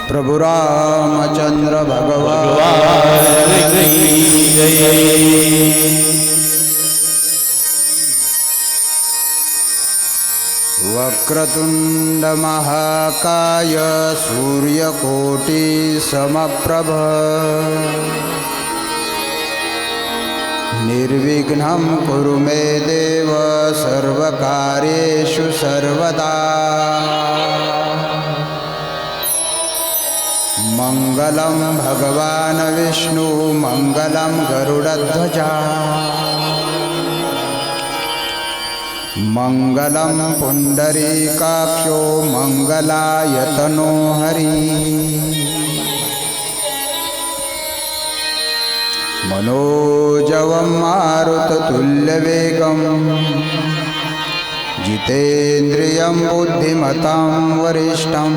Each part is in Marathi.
प्रभु रामचंद्र भगवान की जय। वक्रतुंड महाकाय सूर्यकोटि समप्रभ निर्विघ्नं कुरु मे देव सर्वकार्येषु सर्वदा। मंगलं भगवान् विष्णु मंगलं गरुडध्वजा मंगलं पुंडरीकाक्षो मंगलायतनो हरि। मनोजवं मारुततुल्यवेगं जितेन्द्रियं बुद्धिमतां वरिष्ठं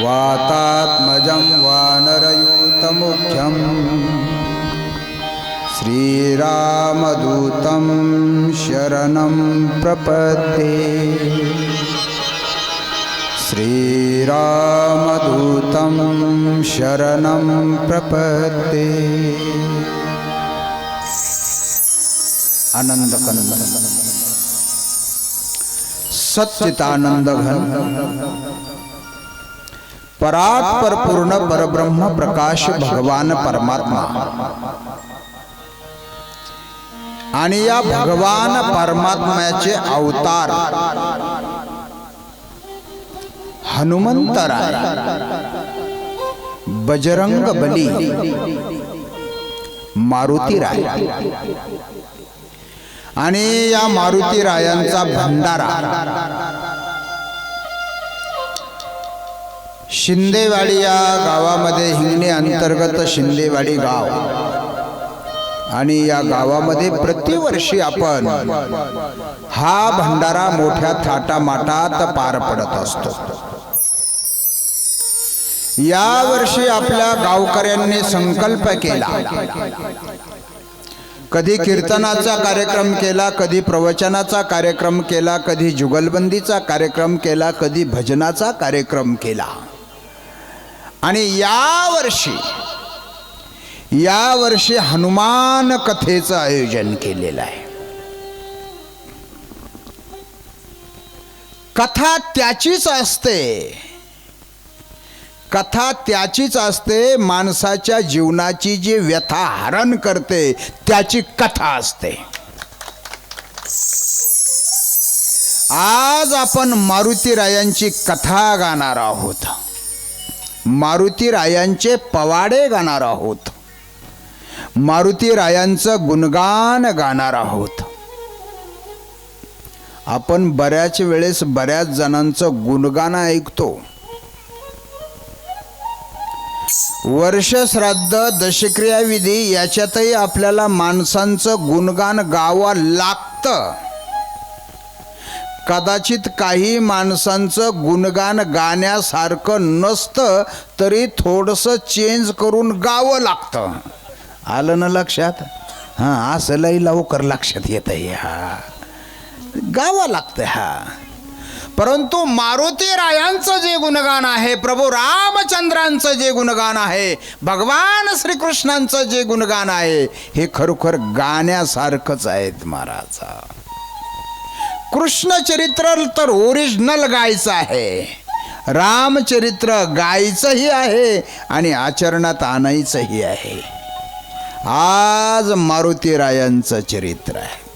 वातात्मजं वानरयूतमुख्यं श्रीरामदूतं शरणं प्रपद्ये। श्रीरामदूतं शरणं प्रपद्ये। आनंदकंद सच्चिदानंद घन परात्पर पूर्ण परब्रह्म प्रकाश भगवान परमात्मा आणि या भगवान परमात्म्याचे अवतार हनुमंतराय, बजरंग बली, मारुतीराय आणि या मारुतीरायांचा भंडारा शिंदेवाडी या गावामध्ये, हिंगणे अंतर्गत शिंदेवाडी गाव, आणि या गावामध्ये प्रतिवर्षी आपण हा भंडारा मोठ्या थाटामाटात पार पडत असतो। या वर्षी आपल्या गावकऱ्यांनी संकल्प केला, कधी कीर्तनाचा कार्यक्रम केला, कधी प्रवचनाचा कार्यक्रम केला, कधी जुगलबंदीचा कार्यक्रम केला, कधी भजनाचा कार्यक्रम केला, आणि या वर्षी हनुमान कथेचं आयोजन केलेलं आहे। कथा त्याचीच असते, माणसाच्या जीवनाची जी व्यथा हरण करते त्याची कथा असते। आज आपण मारुतीरायांची कथा गाणार आहोत, मारुतीरायांचे पवाडे गाणार आहोत, मारुतीरायांचं गुणगान गाणार आहोत। आपण बऱ्याच वेळेस बऱ्याच जणांचं गुणगान ऐकतो, वर्ष श्राद्ध दशक्रिया विधी याच्यातही आपल्याला माणसांचं गुणगान गावं लागतं। कदाचित काही माणसांचं गुणगान गाण्यासारखं नसतं तरी थोडंसं चेंज करून गावं लागतं। आलं ना लक्षात? हां, असं लई लवकर लक्षात येत आहे, हा गावं लागतं हा। परंतु मारुतीरायांचं जे गुणगान आहे, प्रभू रामचंद्रांचं जे गुणगान आहे, भगवान श्रीकृष्णांचं जे गुणगान आहे, हे खरोखर गाण्यासारखंच आहेत महाराज। कृष्ण चरित्र तर ओरिजिनल गायचं आहे, रामचरित्र गायचंही आहे आणि आचरणात आणायचंही आहे। आज मारुतीरायांचं चरित्र आहे।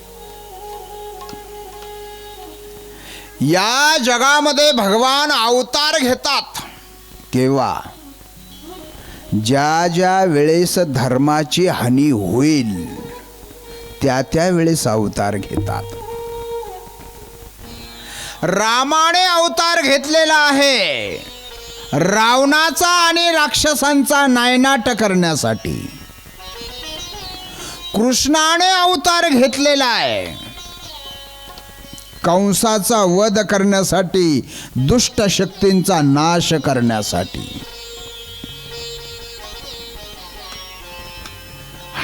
या जगामध्ये भगवान अवतार घेतात केव्हा? ज्या ज्या वेळेस धर्माची हानी होईल त्या वेळेस अवतार घेतात. रामाने अवतार घेतलेला आहे रावणाचा आणि राक्षसांचा नायनाट करण्यासाठी. कृष्णाने अवतार घेतलेला आहे कंसाचा वध करण्यासाठी, दुष्ट शक्तींचा नाश करण्यासाठी.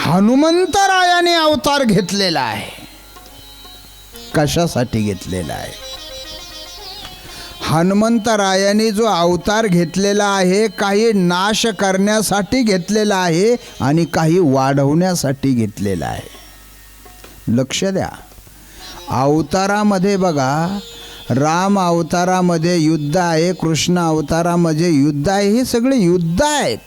हनुमंतरायाने अवतार घेतलेला आहे. कशासाठी घेतलेला आहे? हनुमंतरायाने जो अवतार घेतलेला आहे काही नाश करण्यासाठी घेतलेला आहे आणि काही वाढवण्यासाठी घेतलेला आहे. लक्ष द्या. अवतारामध्ये बघा, राम अवतारामध्ये युद्ध आहे, कृष्ण अवतारामध्ये युद्ध आहे, हे सगळे युद्ध आहेत.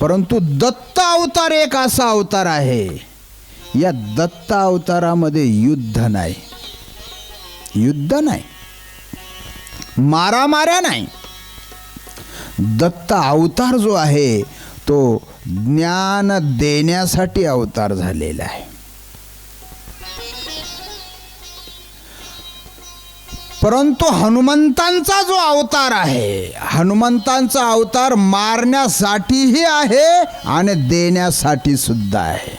परंतु दत्त अवतार एक असा अवतार आहे, या दत्त अवतारामध्ये युद्ध नाही, युद्ध नाही, मारामाऱ्या नाही. दत्त अवतार जो आहे तो ज्ञान देण्यासाठी अवतार झालेला आहे. परंतु हनुमंतांचा जो अवतार आहे, हनुमंतांचा अवतार मारण्यासाठीही आहे आणि देण्यासाठी सुद्धा आहे.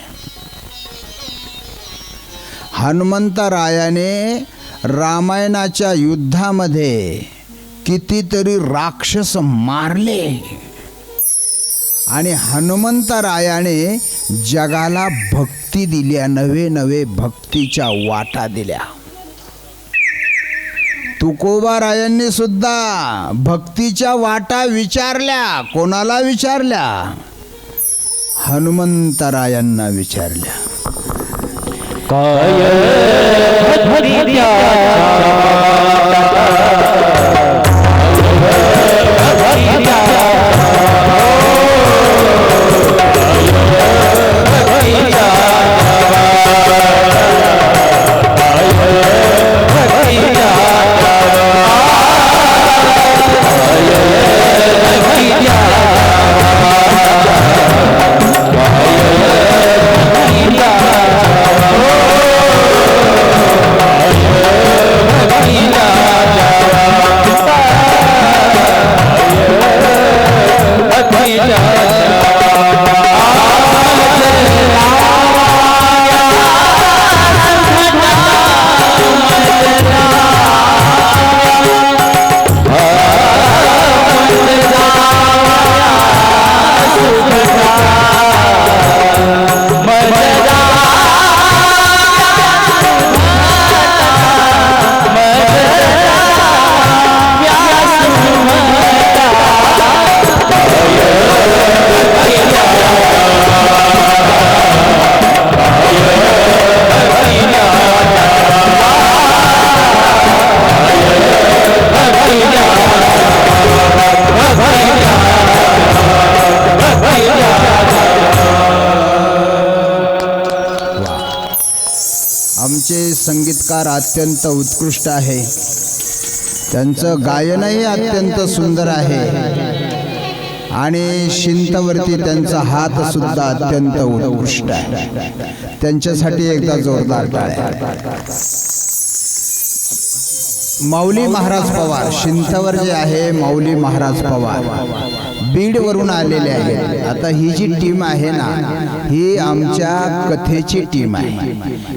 हनुमंतरायाने रामायणाच्या युद्धामध्ये कितीतरी राक्षस मारले आणि हनुमंतरायाने जगाला भक्ती दिल्या, नवे नवे भक्तीच्या वाटा दिल्या. तुकोबारायांनी सुद्धा भक्तीच्या वाटा विचारल्या. कोणाला विचारल्या? हनुमंतरायांना विचारल्या. काय आमचे संगीतकार अत्यंत उत्कृष्ट आहे, त्यांचं गायनही अत्यंत सुंदर आहे आणि शिंतवरती त्यांचा हात सुद्धा अत्यंत उत्कृष्ट आहे. त्यांच्यासाठी एकदा जोरदार टाळ्या. माऊली महाराज पवार, शिंतवर जे आहे माऊली महाराज पवार बीडवरून आलेले आहेत. आता ही जी टीम आहे ना, ही आमच्या कथेची टीम आहे.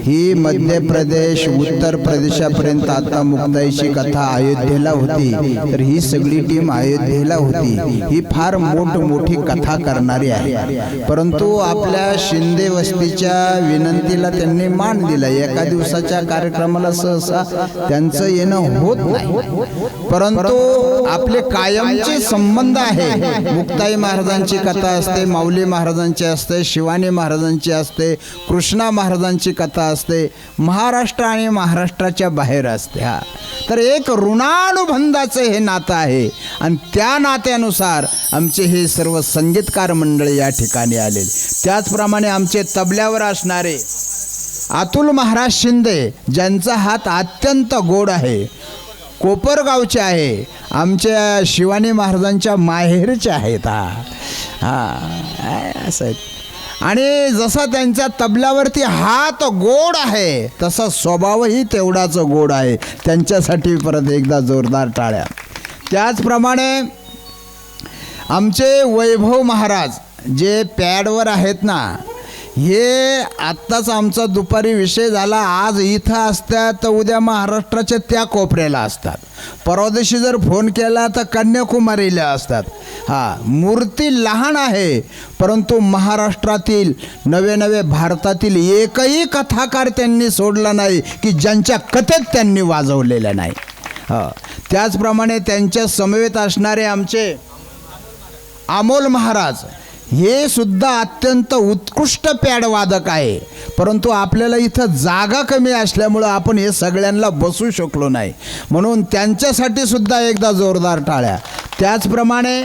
ही मध्य प्रदेश उत्तर प्रदेशापर्यंत आता मुक्ताईची कथा अयोध्येला होती, तर ही सगळी टीम अयोध्येला होती. ही फार मोठी कथा करणारी आहे. परंतु आपल्या शिंदे वस्तीच्या विनंतीला त्यांनी मान दिला. एका दिवसाच्या कार्यक्रमाला सहसा त्यांचं येणं होत नाही, परंतु आपले कायमचे संबंध आहे. मुक्ताई महाराजांची कथा असते, माऊली महाराजांची असते, शिवानी महाराजांची असते, कृष्णा महाराजांची कथा असते, महाराष्ट्र आणि महाराष्ट्राच्या बाहेर असते. हा तर एक ऋणानुबंधाचं हे नातं आहे आणि त्या नात्यानुसार आमचे हे सर्व संगीतकार मंडळी या ठिकाणी आलेले. त्याचप्रमाणे आमचे तबल्यावर असणारे अतुल महाराज शिंदे, ज्यांचा हात अत्यंत गोड आहे, कोपरगावचे आहे, आमच्या शिवानी महाराजांच्या माहेरचे आहेत. असं आहे. आणि जसा त्यांच्या तबल्यावरती हात गोड आहे तसा स्वभावही तेवढाच गोड आहे. त्यांच्यासाठी परत एकदा जोरदार टाळ्या. त्याचप्रमाणे आमचे वैभव महाराज जे पॅडवर आहेत ना, हे आत्ताच आमचा दुपारी विषय झाला. आज इथं असतात तर उद्या महाराष्ट्राच्या त्या कोपऱ्याला असतात. परवा दिवशी जर फोन केला तर कन्याकुमारीला असतात. मूर्ती लहान आहे, परंतु महाराष्ट्रातील नवे भारतातील एकही कथाकार त्यांनी सोडला नाही की ज्यांच्या कथेत त्यांनी वाजवलेल्या नाही. त्याचप्रमाणे त्यांच्या समवेत असणारे आमचे अमोल महाराज, हे सुद्धा अत्यंत उत्कृष्ट पॅडवादक आहे, परंतु आपल्याला इथं जागा कमी असल्यामुळं आपण हे सगळ्यांना बसू शकलो नाही, म्हणून त्यांच्यासाठी सुद्धा एकदा जोरदार टाळ्या. त्याचप्रमाणे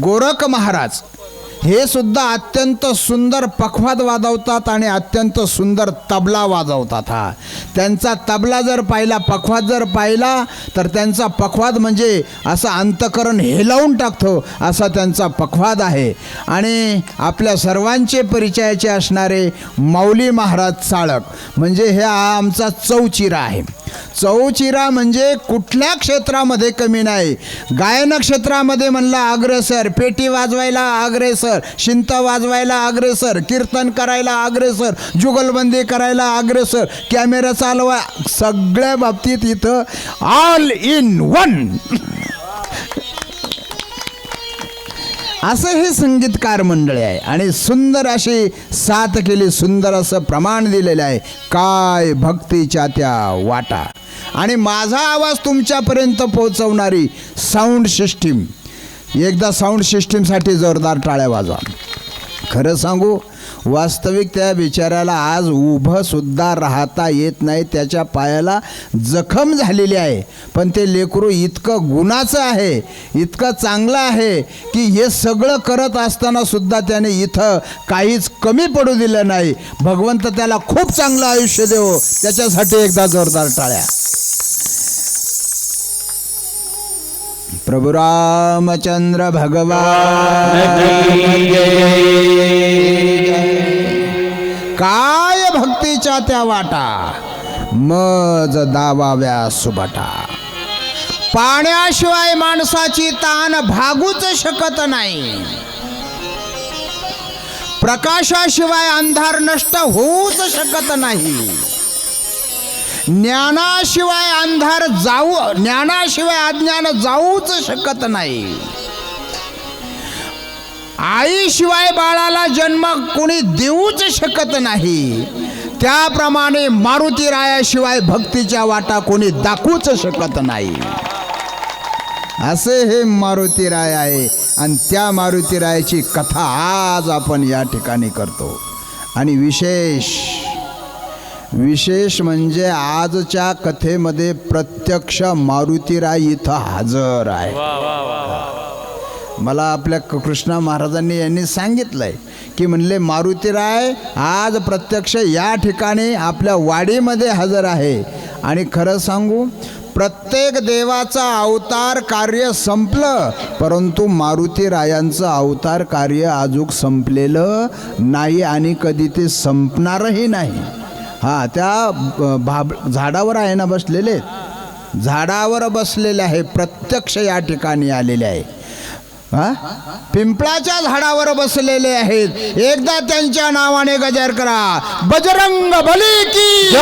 गोरख महाराज, हे सुद्धा अत्यंत सुंदर पखवाद वाजवतात आणि अत्यंत सुंदर तबला वाजवतात. त्यांचा तबला जर पाहिला, पखवाद जर पाहिला, तर त्यांचा पखवाद म्हणजे असं अंतकरण हेलावून टाकतो असा त्यांचा पखवाद आहे. आणि आपल्या सर्वांचे परिचयाचे असणारे माऊली महाराज चाळक, म्हणजे हे आमचा चौचिरा आहे. चौचिरा म्हणजे कुठल्या क्षेत्रामध्ये कमी नाही. गायन क्षेत्रामध्ये म्हणला अग्रेसर, पेटी वाजवायला अग्रेसर, शिंत वाजवायला अग्रेसर, कीर्तन करायला अग्रेसर, जुगलबंदी करायला अग्रेसर, कॅमेरा चालवा, सगळ्या बाबतीत इथं ऑल इन वन असं हे संगीतकार मंडळी आहे. आणि सुंदर अशी साथ केली, सुंदर असं प्रमाण दिलेलं आहे. काय भक्तीच्या त्या वाटा. आणि माझा आवाज तुमच्यापर्यंत पोहोचवणारी साऊंड सिस्टीम, एकदा साऊंड सिस्टीमसाठी जोरदार टाळ्या वाजवा. खरं सांगू, वास्तविक त्या बिचाऱ्याला आज उभं सुद्धा राहता येत नाही, त्याच्या पायाला जखम झालेली आहे. पण ते लेकरू इतकं गुणाचं आहे, इतकं चांगलं आहे की हे सगळं करत असताना सुद्धा त्याने इथं काहीच कमी पडू दिलं नाही. भगवंत त्याला खूप चांगलं आयुष्य देवो, त्याच्यासाठी एकदा जोरदार टाळ्या. प्रभु रामचंद्र भगवान, काय भक्तीच्या त्या वाटा, मज दावाव्या सुबटा. पाण्याशिवाय माणसाची तान भागूच शकत नाही, प्रकाशाशिवाय अंधार नष्ट होऊच शकत नाही, ज्ञानाशिवाय अज्ञान जाऊच शकत नाही, आईशिवाय बाळाला जन्म कोणी देऊच शकत नाही, त्याप्रमाणे मारुतीरायाशिवाय भक्तीच्या वाटा कोणी दाखवूच शकत नाही. असे हे मारुतीराय आहे. आणि त्या मारुतीरायाची कथा आज आपण या ठिकाणी करतो. आणि विशेष म्हणजे आजच्या कथेमध्ये प्रत्यक्ष मारुतीराय इथं हजर आहे. मला आपल्या कृष्णा महाराजांनी यांनी सांगितलंय की म्हणले मारुतीराय आज प्रत्यक्ष या ठिकाणी आपल्या वाडीमध्ये हजर आहे. आणि खरं सांगू, प्रत्येक देवाचा अवतार कार्य संपलं, परंतु मारुतीरायांचं अवतार कार्य अजून संपलेलं नाही आणि कधी ते संपणारही नाही. त्या झाडावर आहे ना बसलेले, झाडावर बसलेले आहे, प्रत्यक्ष या ठिकाणी आलेले आहे. पिंपळाच्या झाडावर बसलेले आहेत. एकदा त्यांच्या नावाने गजर करा, बजरंग बली की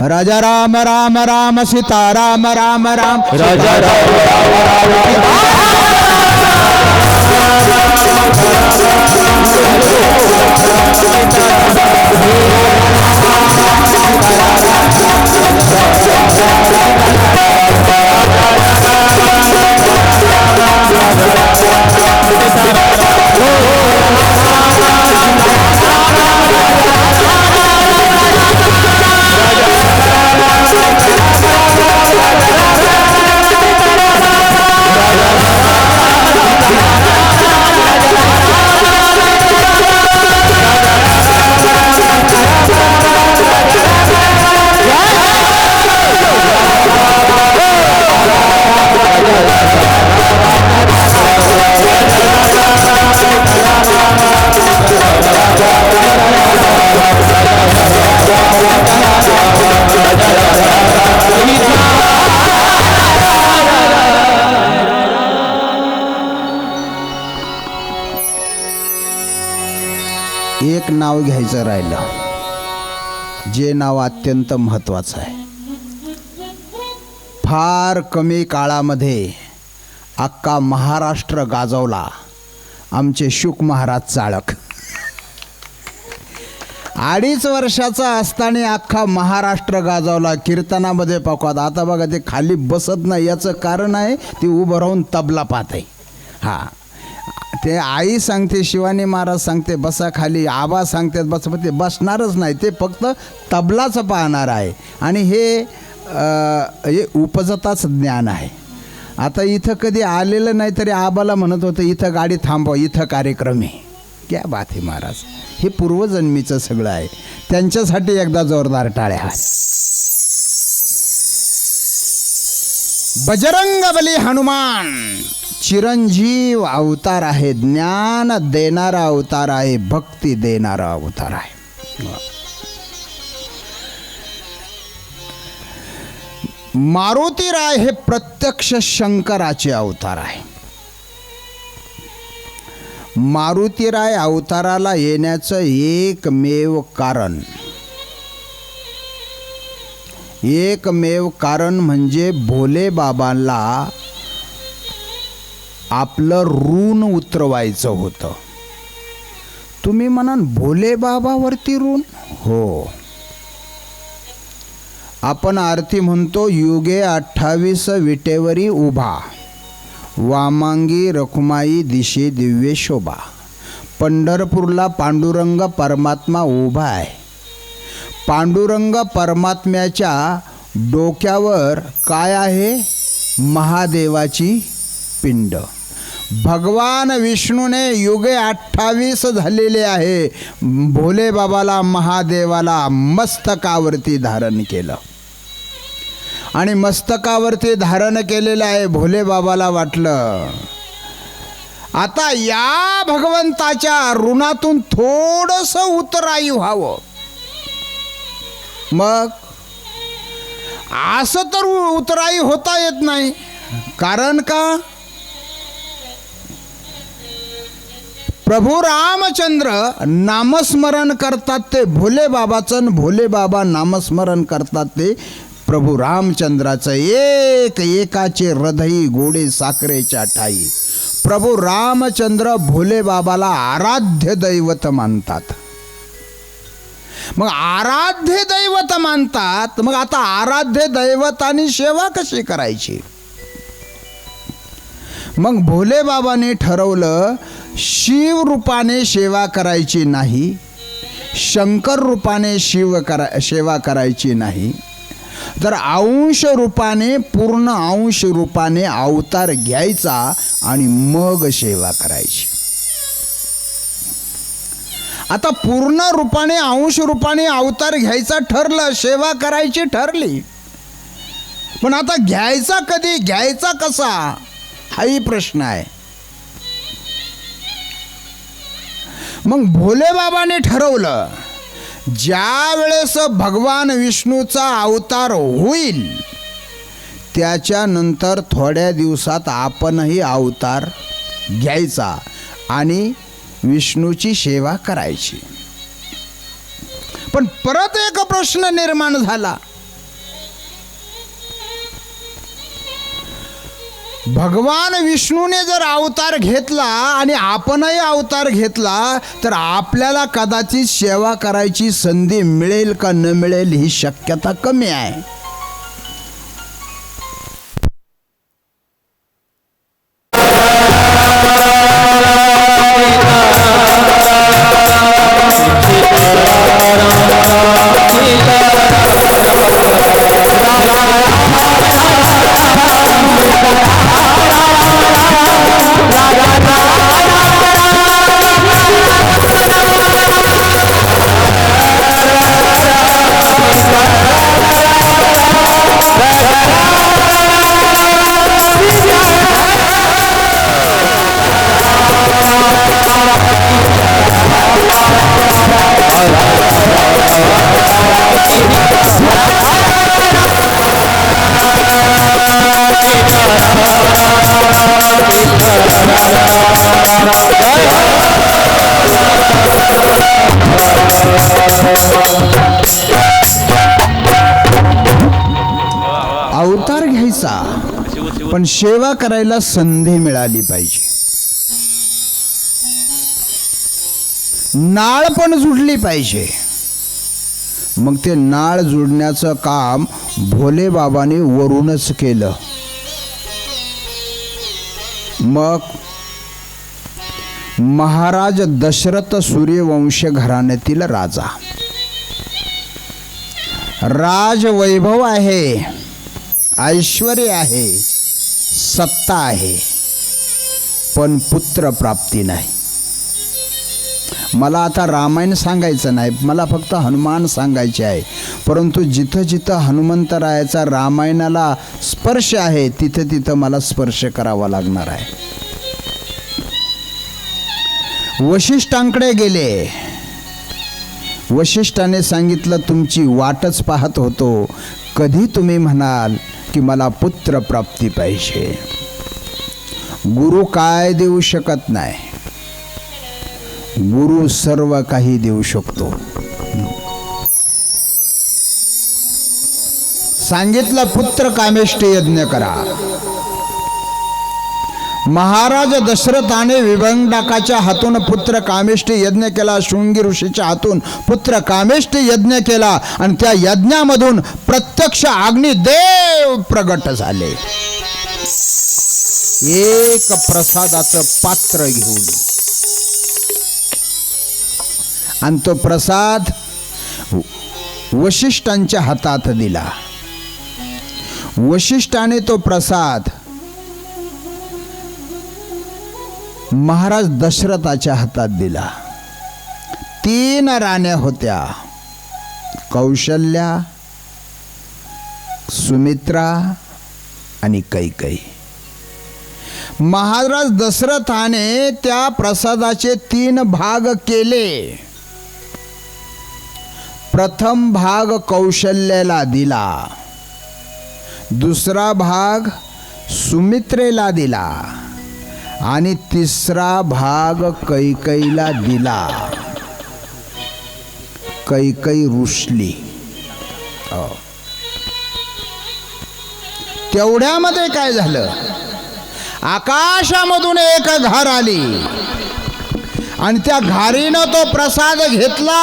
राजा राम राम राम सीता राम राम राम राजा राम राम नाव घ्यायचं राहिलं, जे नाव अत्यंत महत्त्वाचं आहे. फार कमी काळामध्ये अख्खा महाराष्ट्र गाजवला आमचे शुक महाराज चाळक. 2.5 वर्षाचा असताना अख्खा महाराष्ट्र गाजवला. कीर्तनामध्ये पकवात. आता बघा ते खाली बसत नाही, याचं कारण आहे ती उभं राहून तबला पाहत आहे. हां, ते आई सांगते, शिवानी महाराज सांगते बसा खाली, आबा सांगतात बस, पण ते बसणारच नाही, ते फक्त तबलाच पाहणार आहे. आणि हे उपजताच ज्ञान आहे. आता इथं कधी आलेलं नाही तरी आबाला म्हणत होतं इथं गाडी थांबवा, इथं कार्यक्रम आहे. क्या बात आहे महाराज, हे पूर्वजन्मीचं सगळं आहे. त्यांच्यासाठी एकदा जोरदार टाळ्या. बजरंगबली हनुमान चिरंजीव अवतार आहे, ज्ञान देणारा अवतार आहे, भक्ती देणारा अवतार आहे. मारुतीराय हे प्रत्यक्ष शंकराचे अवतार आहे. मारुतीराय अवताराला येण्याचं एकमेव कारण म्हणजे भोले बाबांना आपलं ऋण उतरवायचं होतं. तुम्ही म्हणाल भोले बाबावरती ऋण? हो, आपण आरती म्हणतो, युगे 28 विटेवरी उभा, वामांगी रखुमाई दिशे दिव्य शोभा. पंढरपूरला पांडुरंग परमात्मा उभा आहे. पांडुरंग परमात्म्याच्या डोक्यावर काय आहे? महादेवाची पिंड. भगवान विष्णूने युगे 28 झालेले आहे. भोले बाबाला, महादेवाला मस्तकावरती धारण केलं आणि मस्तकावरती धारण केलेलं आहे. भोले बाबाला वाटलं आता या भगवंताच्या ऋणातून थोडंसं उतराई व्हावं. मग असं तर उतराई होता येत नाही. कारण का? प्रभू रामचंद्र नामस्मरण करतात ते भोले बाबाचं, भोले बाबा नामस्मरण करतात ते प्रभू रामचंद्राचं. एकाचे हृदयी गोडे साखरेच्या ठाई. प्रभू रामचंद्र भोले बाबाला आराध्य दैवत मानतात. मग आराध्य दैवत मानतात, मग आता आराध्य दैवतानी सेवा कशी करायची? मग भोले बाबाने ठरवलं शिव रूपाने सेवा करायची नाही, शंकर रूपाने सेवा करायची नाही, तर अंश रूपाने, पूर्ण अंश रूपाने अवतार घ्यायचा आणि मग सेवा करायची. आता पूर्ण रूपाने, अंश रूपाने अवतार घ्यायचा ठरलं, सेवा करायची ठरली, पण आता घ्यायचा कधी, घ्यायचा कसा, हाही प्रश्न आहे. मग भोले बाबाने ठरवलं ज्या वेळेस भगवान विष्णूचा अवतार होईल त्याच्यानंतर थोड्या दिवसात आपणही अवतार घ्यायचा आणि विष्णूची सेवा करायची. पण परत एक प्रश्न निर्माण झाला. भगवान विष्णूने जर अवतार घेतला आणि आपणही अवतार घेतला तर आपल्याला कदाचित सेवा करायची संधी मिळेल का न मिळेल ही शक्यता कमी आहे. अवतार घ्यायचा पण सेवा करायला संधी मिळाली पाहिजे. नाळ पण जुडली पाहिजे. मग ते नाळ जुडण्याचं काम भोले बाबाने वरूनच केलं. मग महाराज दशरथ सूर्यवंश घराण्यातील राजा, राजवैभव आहे, ऐश्वर्य आहे, सत्ता आहे, पण पुत्र प्राप्ती नाही. मला आता रामायण सांगायचं नाही, मला फक्त हनुमान सांगायचे आहे. परंतु जिथं जिथं हनुमंतरायाचा रामायणाला स्पर्श आहे तिथं तिथं मला स्पर्श करावा लागणार आहे. वशिष्ठांकडे गेले. वशिष्ठाने सांगितलं, तुमची वाटच पाहत होतो, कधी तुम्ही म्हणाल की मला पुत्र प्राप्ती पाहिजे. गुरु काय देऊ शकत नाही, गुरु सर्व काही देऊ शकतो. सांगितलं पुत्र कामेष्टी यज्ञ करा. महाराज दशरथाने विभंडाकाच्या हातून पुत्र कामेष्टी यज्ञ केला, शृंगी ऋषीच्या हातून पुत्र कामेष्टी यज्ञ केला आणि त्या यज्ञामधून प्रत्यक्ष अग्निदेव प्रगट झाले. एक प्रसादाचं पात्र घेऊन, आणि तो प्रसाद वशिष्ठांच्या हातात दिला. वशिष्ठाने तो प्रसाद महाराज दशरथाच्या हातात दिला. 3 राण्या होत्या, कौशल्या, सुमित्रा आणि कैकेयी. महाराज दशरथाने त्या प्रसादाचे 3 भाग केले. प्रथम भाग कौशल्याला दिला, दुसरा भाग सुमित्रेला दिला आणि तिसरा भाग कैकेयीला दिला. कैकेयी रुसली. तेवढ्यामध्ये काय झालं, आकाशामधून एक घार आली आणि त्या घारीनं तो प्रसाद घेतला.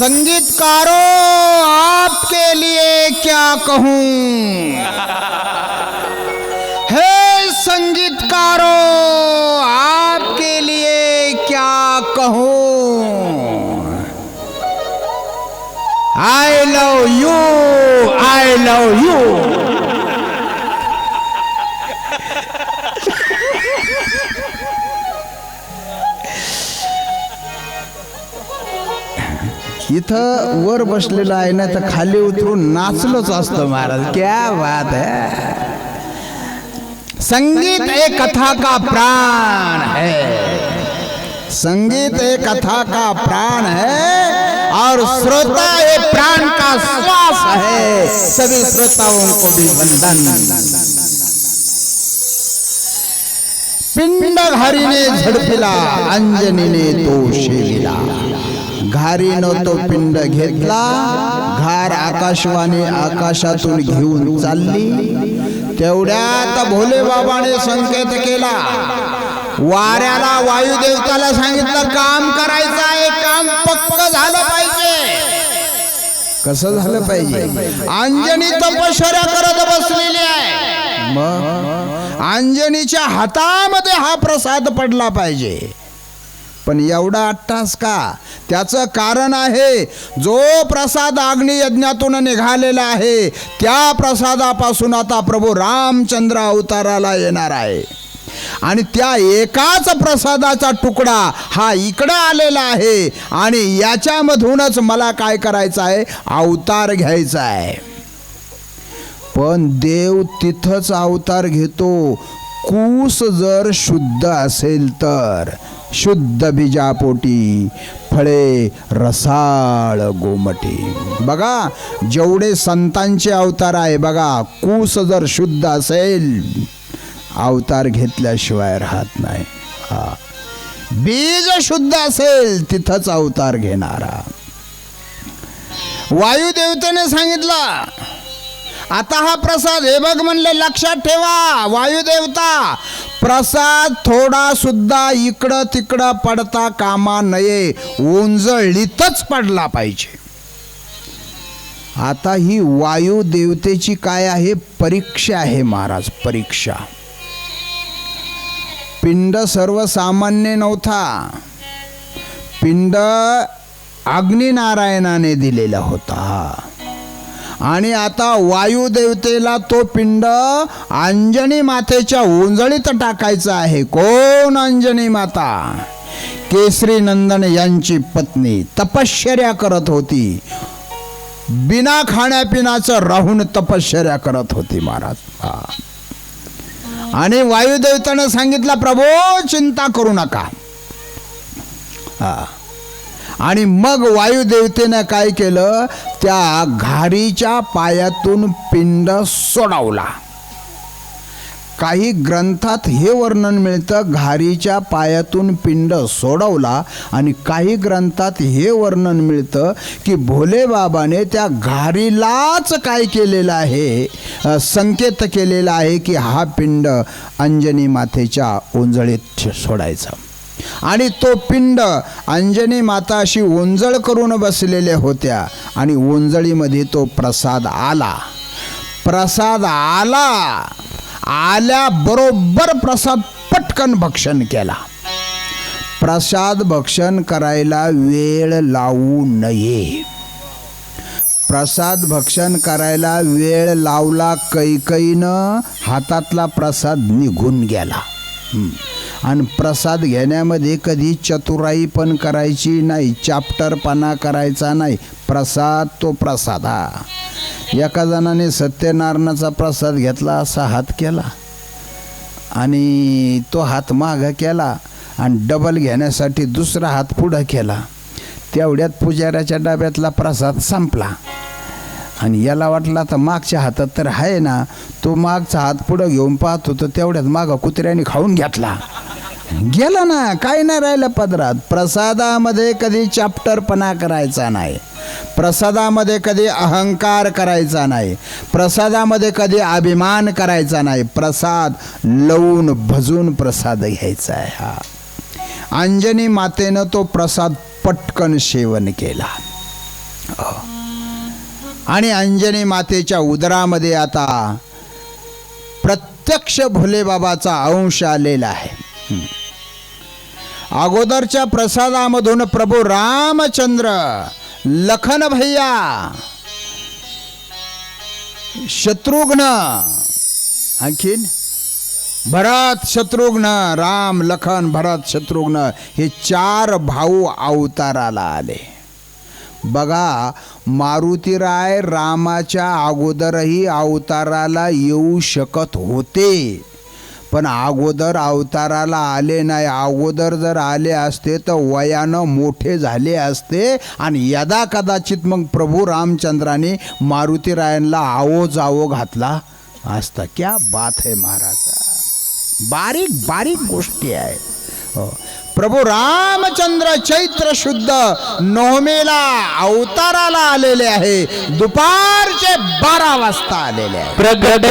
संगीतकारों आपके लिए क्या कहूं, हे संगीतकारों आपके लिए क्या कहूं। I love you, I love you. इथं वर बसलेला आहे ना तर खाली उतरून नाचलोच असतो महाराज. क्या बात है. संगीत एक कथा का प्राण है, संगीत एक कथा का प्राण है और श्रोता ये प्राण का श्वास है. सभी श्रोताओं को भी वंदन. पिंड घारीने झडपिला, अंजनीने तो शेविला. घारीनं तो पिंड घेतला, घार आकाशवाणी आकाशातून घेऊन चालली. तेवढ्यात भोले बाबाने संकेत केला. वाऱ्याला वायुदेवताला सांगितलं काम करायचं आहे, काम पक्क झालं पाहिजे. कसं झालं पाहिजे. अंजनी तपश्चर्या करत बसलेली आहे. मग अंजनीच्या हातामध्ये हा प्रसाद पडला पाहिजे. पण एवढा अट्टास का. त्याचं कारण आहे, जो प्रसाद अग्नी यज्ञातून निघालेला आहे त्या प्रसादापासून आता प्रभू रामचंद्र अवताराला येणार आहे. आणि त्या एकाच प्रसादाचा तुकडा हा इकडं आलेला आहे आणि याच्यामधूनच मला काय करायचं आहे, अवतार घ्यायचा आहे. पण देव तिथंच अवतार घेतो कूस जर शुद्ध असेल तर. शुद्ध बीजापोटी फळे रसाळ गोमटी. बघा जेवढे संतांचे अवतार आहे बघा, कूस जर शुद्ध असेल अवतार घेतल्याशिवाय राहत नाही. हा बीज शुद्ध असेल तिथंच अवतार घेणारा. वायुदेवतेने सांगितलं आता हा प्रसाद, हे बघ म्हणले लक्षात ठेवा वायुदेवता, प्रसाद थोडा सुद्धा इकडं तिकडं पडता कामा नये, ओंजळीतच पडला पाहिजे. आता ही वायुदेवतेची काय आहे, परीक्षा आहे महाराज, परीक्षा. पिंड सर्वसामान्य नव्हता, पिंड अग्निनारायणाने दिलेला होता. आणि आता वायुदेवतेला तो पिंड अंजनी मातेच्या ओंजळीत टाकायचा आहे. कोण अंजनी माता? केसरी नंदन यांची पत्नी तपश्चर्या करत होती. बिना खाण्यापिण्याचं राहून तपश्चर्या करत होती महाराज. आणि वायुदेवतेने सांगितलं प्रभू चिंता करू नका. आणि मग वायुदेवतेनं काय केलं, त्या घारीच्या पायातून पिंड सोडवला. काही ग्रंथात हे वर्णन मिळतं घारीच्या पायातून पिंड सोडवला, आणि काही ग्रंथात हे वर्णन मिळतं की भोले बाबाने त्या घारीलाच काय केलेलं आहे, संकेत केलेला आहे की हा पिंड अंजनी मातेच्या ओंजळीत सोडायचा. आणि तो पिंड अंजनी माता अशी ओंजळ करून बसलेल्या होत्या आणि ओंजळीमध्ये तो प्रसाद आला. प्रसाद आला, आल्याबरोबर प्रसाद पटकन भक्षण केला. प्रसाद भक्षण करायला वेळ लावू नये. प्रसाद भक्षण करायला वेळ लावला कैकईनं, हातातला प्रसाद निघून गेला. आणि प्रसाद घेण्यामध्ये कधी चतुराई पण करायची नाही, चाप्टरपणा करायचा नाही. प्रसाद तो प्रसाद. हा एका जणाने सत्यनारायणाचा प्रसाद घेतला, असा हात केला आणि तो हात मागं केला आणि डबल घेण्यासाठी दुसरा हात पुढं केला. तेवढ्यात पुजाऱ्याच्या डब्यातला प्रसाद संपला. आणि याला वाटला तर मागच्या हातात तर आहे ना, तो मागचा हात पुढं घेऊन पाहतो तर तेवढ्यात मागं कुत्र्याने खाऊन घेतला. गेला ना, काय नाही राहिलं पदरात. प्रसादामध्ये कधी चाप्टरपणा करायचा नाही, प्रसादामध्ये कधी अहंकार करायचा नाही, प्रसादामध्ये कधी अभिमान करायचा नाही. प्रसाद लवून भजून प्रसाद घ्यायचा आहे. हा अंजनी मातेनं तो प्रसाद पटकन सेवन केला. आणि अंजनी मातेच्या उदरामध्ये आता प्रत्यक्ष भोलेबाबाचा अंश आलेला आहे. अगोदरच्या प्रसादामधून प्रभू रामचंद्र, लखन भैया, शत्रुघ्न, आणखीन भरत शत्रुघ्न, राम लखन भरत शत्रुघ्न हे 4 भाऊ अवताराला आले. बघा, मारुतीराय रामाच्या अगोदरही अवताराला येऊ शकत होते, पण अगोदर अवताराला आले नाही. अगोदर जर आले असते तर वयानं मोठे झाले असते आणि यदा कदाचित मग प्रभू रामचंद्राने मारुतीरायांना आवो जावो घातला असता. क्या बात आहे महाराजा, बारीक बारीक गोष्टी आहे. प्रभू रामचंद्र चैत्र शुद्ध नवमीला अवताराला आलेले आहे. दुपारचे 12 वाजता आलेले आहे. प्रगट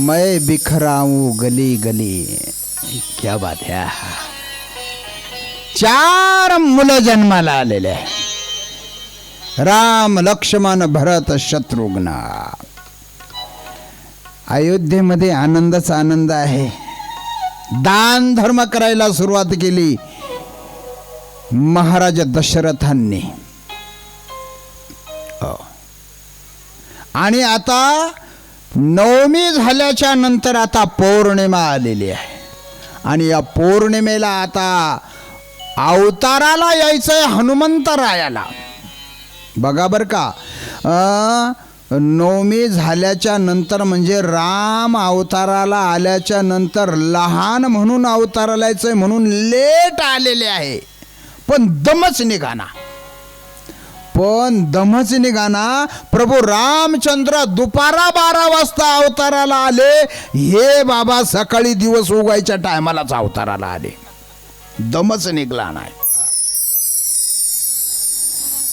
मैं बिखराऊं गली गली. क्या बात है. 4 मुलं जन्माला आलेले आहे. राम लक्ष्मण भरत शत्रुघ्न. अयोध्येमध्ये आनंदच आनंद आहे. दान धर्म करायला सुरुवात केली महाराज दशरथांनी. आणि आता नवमी झाल्याच्या नंतर आता पौर्णिमा आलेली आहे. आणि या पौर्णिमेला आता अवताराला यायचंय हनुमंतरायाला. बघा बर का, नवमी झाल्याच्या नंतर म्हणजे राम अवताराला आल्याच्या नंतर लहान म्हणून अवताराला यायचंय म्हणून लेट आलेले आहे. पण दमच निघाना. प्रभू रामचंद्र दुपारा 12 वाजता अवताराला आले. हे बाबा सकाळी दिवस उगायच्या टायमालाच अवताराला आले. दमच निघला नाही.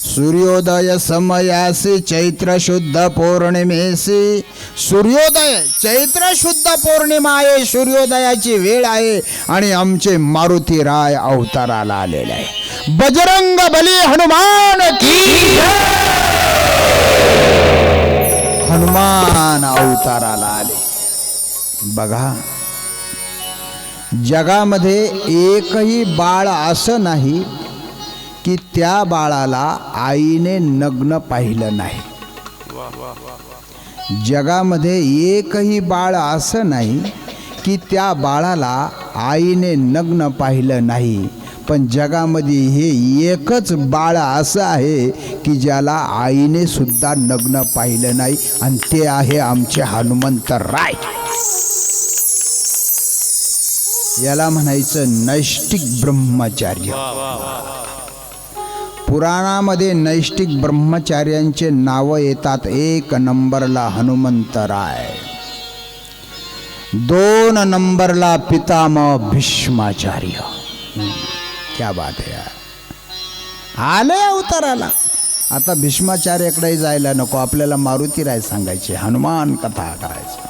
सूर्योदय समयासी चैत्र शुद्ध पौर्णिमेसी. सूर्योदय चैत्र शुद्ध पौर्णिमा आहे, सूर्योदयाची वेळ आहे. आणि आमचे मारुती राय अवताराला आलेले आहे. बजरंग बली हनुमान की हनुमान अवताराला आले. बघा, जगामध्ये एकही बाळ असं नाही की त्या बाळाला आईने नग्न पाहिलं नाही. जगामध्ये एकही बाळ असं नाही की त्या बाळाला आईने नग्न पाहिलं नाही. पण जगामध्ये हे एकच बाळ असं आहे की ज्याला आईने सुद्धा नग्न पाहिलं नाही. आणि ते आहे आमचे हनुमंतराय. याला म्हणायचं नैष्टिक ब्रह्मचार्य. पुराणामध्ये नैष्टिक ब्रह्मचार्यांचे नावं येतात. 1 नंबरला हनुमंतराय, 2 नंबरला पितामह भीष्माचार्य. क्या बात है यार, आले अवताराला. आता भीष्माचार्याकडे जायला नको, आपल्याला मारुती राय सांगायचे, हनुमान कथा करायची.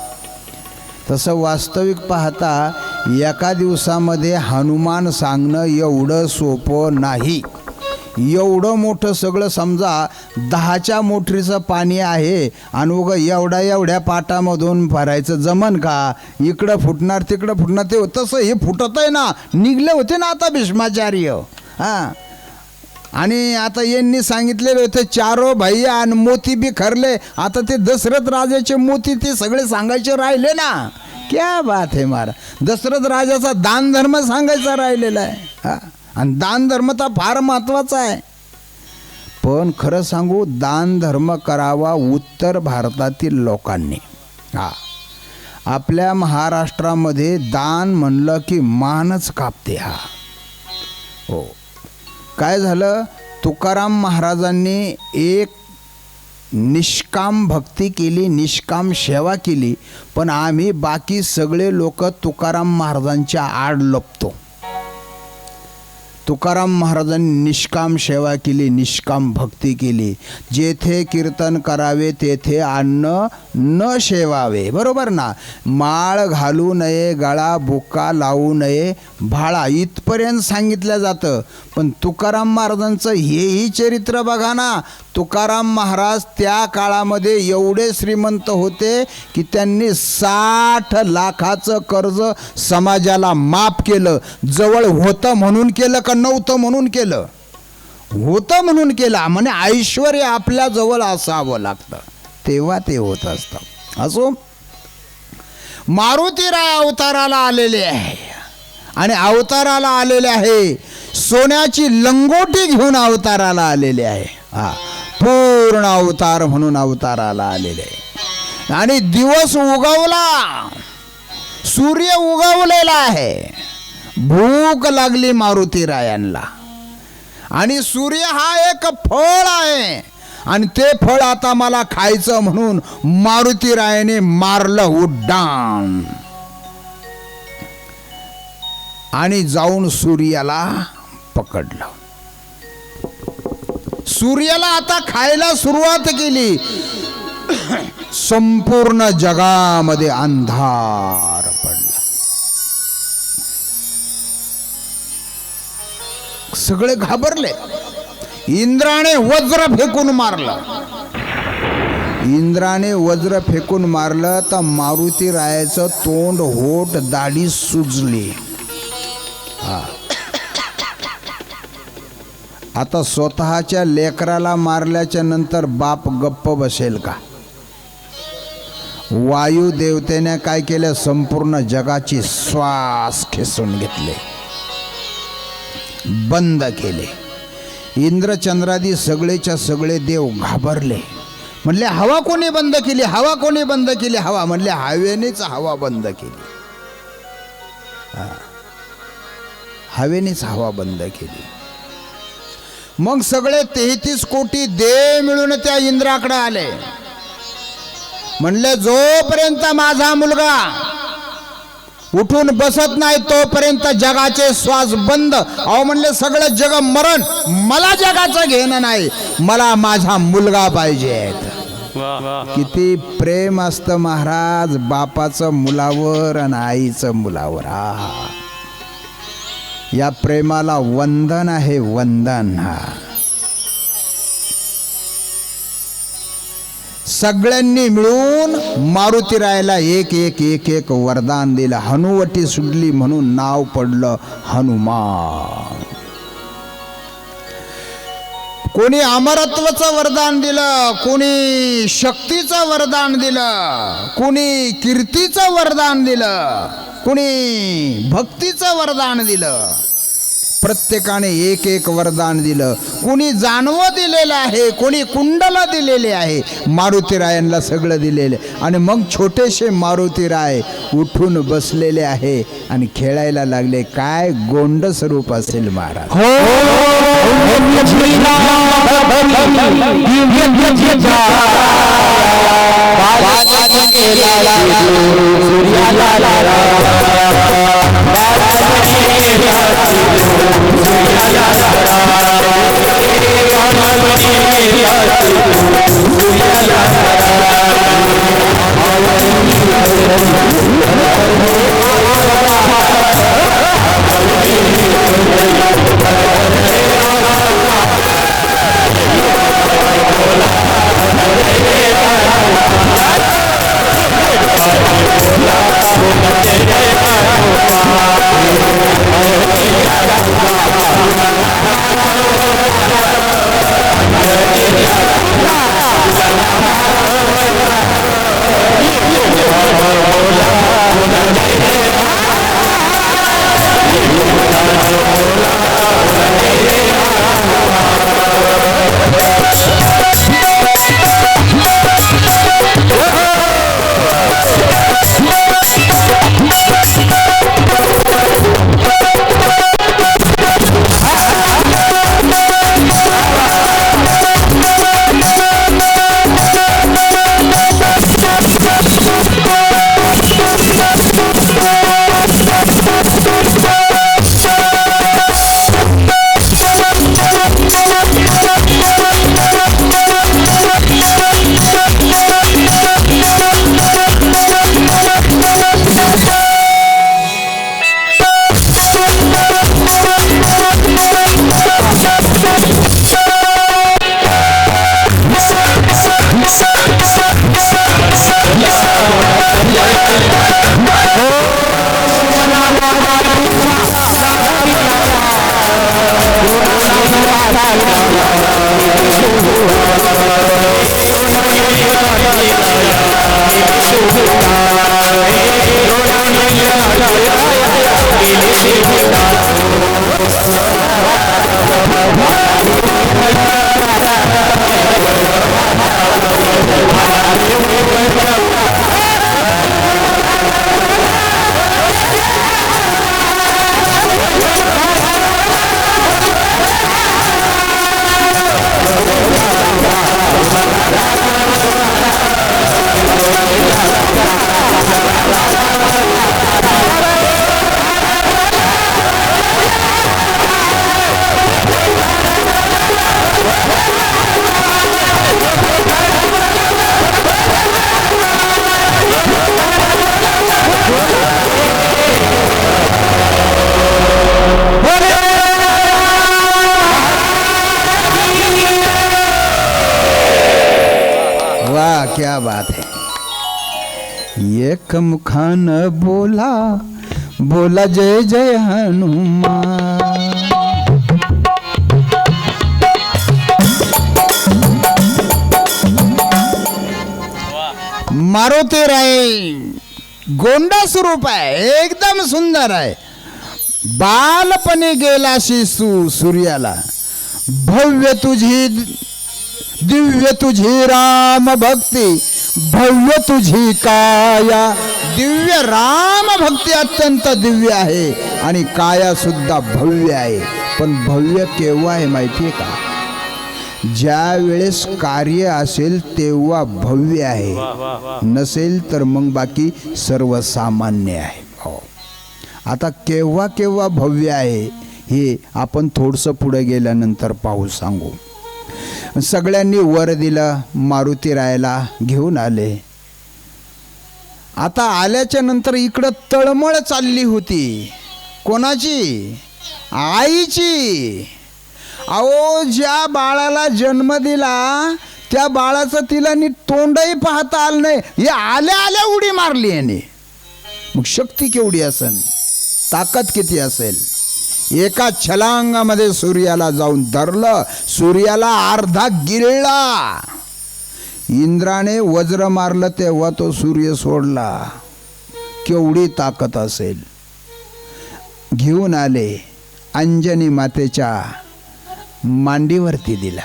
तसं वास्तविक पाहता एका दिवसामध्ये हनुमान सांगणं एवढं सोपं नाही. एवढं मोठं सगळं समजा 10च्या मोटरीचं पाणी आहे आणि उगं एवढ्या पाटामधून भरायचं जमन का? इकडं फुटणार तिकडं फुटणार. ते तसं हे फुटत आहे ना. निघले होते ना आता भीष्माचार्य. हां, आणि आता यांनी सांगितलेले होते 4 भाई आणि मोती बी खरले. आता ते दशरथ राजाचे मोती ते सगळे सांगायचे राहिले ना. क्या बात है मारा. दशरथ राजाचा दान धर्म सांगायचा राहिलेला आहे. हां, आणि दान धर्म तर फार महत्त्वाचा आहे. पण खरं सांगू, दान धर्म करावा उत्तर भारतातील लोकांनी. हां, आपल्या महाराष्ट्रामध्ये दान म्हणलं की मानच कापते. हा हो, काय झालं, तुकाराम महाराजांनी एक निष्काम भक्ती केली, निष्काम सेवा केली. पण आम्ही बाकी सगळे लोक तुकाराम महाराजांच्या आड लपतो. तुकाराम महाराजांनी निष्काम सेवा केली, निष्काम भक्ती केली. जेथे कीर्तन करावे तेथे अन्न न सेवावे. बरोबर ना. माळ घालू नये, गळा बुक्का लावू नये, भाळा, इथपर्यंत सांगितलं जातं. पण तुकाराम महाराजांचं हेही चरित्र बघा ना. तुकाराम महाराज त्या काळामध्ये एवढे श्रीमंत होते की त्यांनी 60 लाखाचं कर्ज समाजाला माफ केलं. जवळ होतं म्हणून केलं का नव्हतं म्हणून केलं? होतं म्हणून केलं. म्हणजे ऐश्वर्य आपल्या जवळ असावं लागतं तेव्हा ते होत असतं. असो, मारुती राय अवताराला आलेले आहे. आणि अवताराला आलेले आहे सोन्याची लंगोटी घेऊन अवताराला आलेले आहे. हा, पूर्ण अवतार म्हणून अवताराला आलेले आहे. आणि दिवस उगवला, सूर्य उगवलेला आहे. भूक लागली मारुती रायांना. आणि सूर्य हा एक फळ आहे आणि ते फळ आता मला खायचं म्हणून मारुती रायाने मारलं उड्डाण आणि जाऊन सूर्याला पकडलं. सूर्याला आता खायला सुरुवात केली. संपूर्ण जगामध्ये अंधार पडला. सगळे घाबरले. इंद्राने वज्र फेकून मारलं. इंद्राने वज्र फेकून मारलं तर मारुती रायाचं तोंड होट दाढी सुजली. आता स्वतःच्या लेकराला मारल्याच्या नंतर बाप गप्प बसेल का? वायू देवतेने काय केलं? संपूर्ण जगाची श्वास खेचून घेतले, बंद केले. इंद्रचंद्रादी सगळेच्या सगळे देव घाबरले. म्हणले हवा कोणी बंद केली? हवा कोणी बंद केली? हवा म्हणले हवेनेच हवा बंद केली. हवेनेच हवा बंद केली. मग सगळे 33 कोटी देव मिळून त्या इंद्राकडे आले. म्हणले जोपर्यंत माझा मुलगा उठून बसत नाही तोपर्यंत जगाचे श्वास बंद. अहो म्हणले सगळं जग मरण, मला जगाचं घेणं नाही, मला माझा मुलगा पाहिजे. किती प्रेम असतं महाराज बापाचं मुलावर आणि आईचं मुलावर. या प्रेमाला वंदन आहे, वंदन. सगळ्यांनी मिळून मारुतीरायाला एक एक एक एक वरदान दिलं. हनुवटी सुटली म्हणून नाव पडलं हनुमान. कोणी अमरत्वाचं वरदान दिलं, कोणी शक्तीचं वरदान दिलं, कोणी कीर्तीचं वरदान दिलं, कोणी भक्तीचं वरदान दिलं. प्रत्येकाने एक एक वरदान दिलं. कोणी जानवं दिलेलं आहे, कोणी कुंडल दिलेले आहे. मारुतीरायांना सगळं दिलेलं. आणि मग छोटेसे मारुतीराय उठून बसलेले आहे आणि खेळायला लागले. काय गोंड स्वरूप असेल महाराज. Yeah. क्या बात है. एक मुखान बोला बोला जय जय हनुमान. मारुती राय गोंडा स्वरूप आहे, एकदम सुंदर आहे. बालपणे गेलाशी सूर्याला, भव्य तुझी दिव्य तुझी राम भक्ती, भव्य तुझी काया. दिव्य राम भक्ती अत्यंत दिव्य आहे आणि काया सुद्धा भव्य आहे. पण भव्य केव्हा आहे माहिती आहे का? ज्या वेळेस कार्य असेल तेव्हा भव्य आहे, नसेल तर मग बाकी सर्वसामान्य आहे. हो, आता केव्हा केव्हा भव्य आहे हे आपण थोडंसं पुढे गेल्यानंतर पाहू सांगू. सगळ्यांनी वर दिलं, मारुती रायाला घेऊन आले. आता आल्याच्या नंतर इकडं तळमळ चालली होती. कोणाची? आईची. अहो, ज्या बाळाला जन्म दिला त्या बाळाचं तिला नीट तोंडही पाहता आलं नाही, हे आल्या आल्या उडी मारली याने. मग शक्ती केवढी असेल, ताकद किती असेल. एका छलांगामध्ये सूर्याला जाऊन धरलं, सूर्याला अर्धा गिळला. इंद्राने वज्र मारलं तेव्हा तो सूर्य सोडला. केवढी ताकद असेल. घेऊन आले, अंजनी मातेच्या मांडीवरती दिला.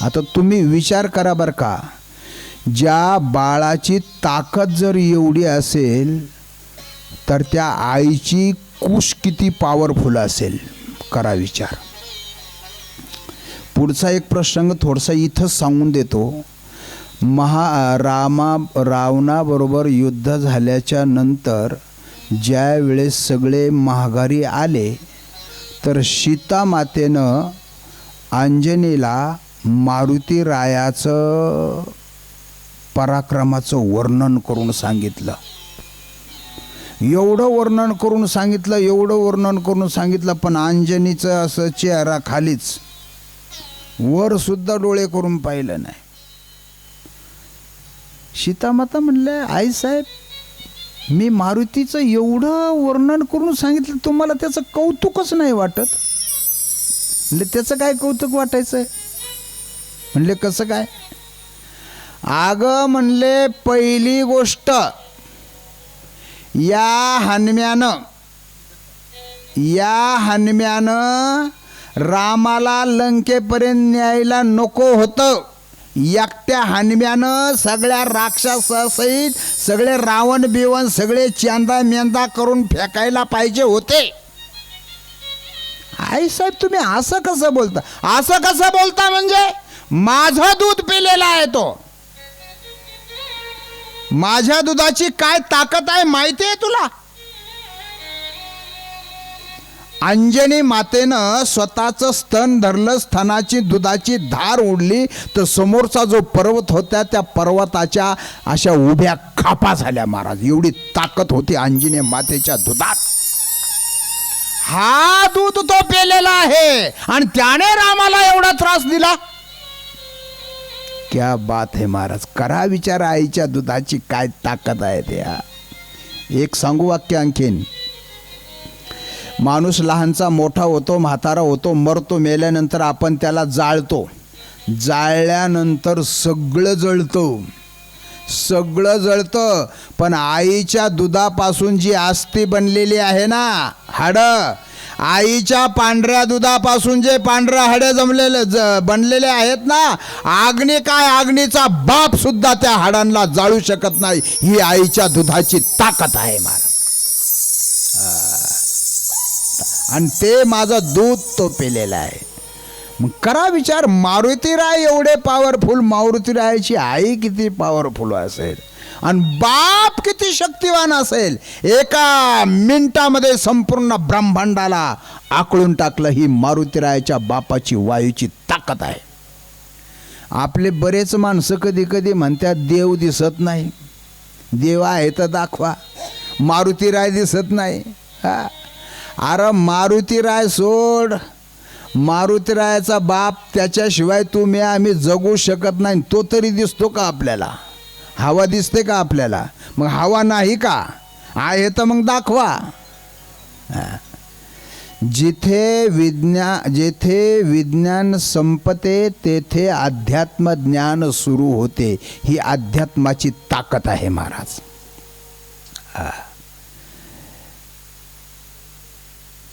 आता तुम्ही विचार करा बरं का, ज्या बाळाची ताकद जर एवढी असेल तर त्या आईची कुश किती पॉवरफुल असेल. करा विचार. पुढचा एक प्रसंग थोडासा इथंच सांगून देतो. रावणाबरोबर युद्ध झाल्याच्या नंतर ज्या वेळेस सगळे माघारी आले तर सीता मातेनं अंजनीला मारुती रायाचं पराक्रमाचं वर्णन करून सांगितलं. एवढं वर्णन करून सांगितलं, पण अंजनीचं असं चेहरा खालीच, वर सुद्धा डोळे करून पाहिलं नाही. सीतामाता म्हणले, आई साहेब, मी मारुतीचं एवढं वर्णन करून सांगितलं, तुम्हाला त्याचं कौतुकच नाही वाटत? म्हणले, त्याचं काय कौतुक वाटायचंय? म्हणले, कसं काय? अगं म्हणले, पहिली गोष्ट, या हनुम्यानं रामाला लंकेपर्यंत न्यायला नको होतं. एकट्या हनुम्यानं सगळ्या राक्षसासहित सगळे रावण बिवण सगळे चांदा मेंदा करून फेकायला पाहिजे होते. आई साहेब, तुम्ही असं कसं बोलता? असं कसं बोलता म्हणजे माझं दूध पिलेला आहे तो. माझ्या दुधाची काय ताकद आहे माहिती आहे तुला? अंजनी मातेनं स्वतःचं स्तन धरलं, स्तनाची दुधाची धार उडली तर समोरचा जो पर्वत होता त्या पर्वताच्या अशा उभ्या खापा झाल्या महाराज. एवढी ताकद होती अंजनी मातेच्या दुधात. हा दूध तो पेलेला आहे आणि त्याने रामाला एवढा त्रास दिला. क्या बात है महाराज. करा विचार, आईच्या दुधाची काय ताकद आहे त्या. एक सांगू वाक्य आणखीन. माणूस लहानचा मोठा होतो, म्हातारा होतो, मरतो. मेल्यानंतर आपण त्याला जाळतो. जाळल्यानंतर सगळं जळतं. पण आईच्या दुधापासून जी अस्थी बनलेली आहे ना, हाडं, आईच्या पांढऱ्या दुधापासून जे पांढऱ्या हाडं बनलेले आहेत ना, अग्नीचा बाप सुद्धा त्या हाडांना जाळू शकत नाही. ही आईच्या दुधाची ताकद आहे महाराज. आणि ते माझं दूध तो पेलेला आहे. मग करा विचार, मारुतीराय एवढे पॉवरफुल, मारुतीरायाची आई किती पॉवरफुल असेल आणि बाप किती शक्तिवान असेल. एका मिनिटामध्ये संपूर्ण ब्रह्मांडाला आकळून टाकलं. ही मारुतीरायाच्या बापाची वायूची ताकद आहे. आपले बरेच माणसं कधी कधी म्हणतात देव दिसत नाही. देव आहे तर दाखवा. मारुतीराय दिसत नाही. अरे मारुतीराय सोड, मारुतीरायाचा बाप, त्याच्याशिवाय तुम्ही आम्ही जगू शकत नाही, तो तरी दिसतो का आपल्याला? हवा दिसते का आपल्याला? मग हवा नाही का आहे तर मग दाखवा. जेथे विज्ञान संपते तेथे अध्यात्म ज्ञान सुरू होते. ही अध्यात्माची ताकद आहे महाराज.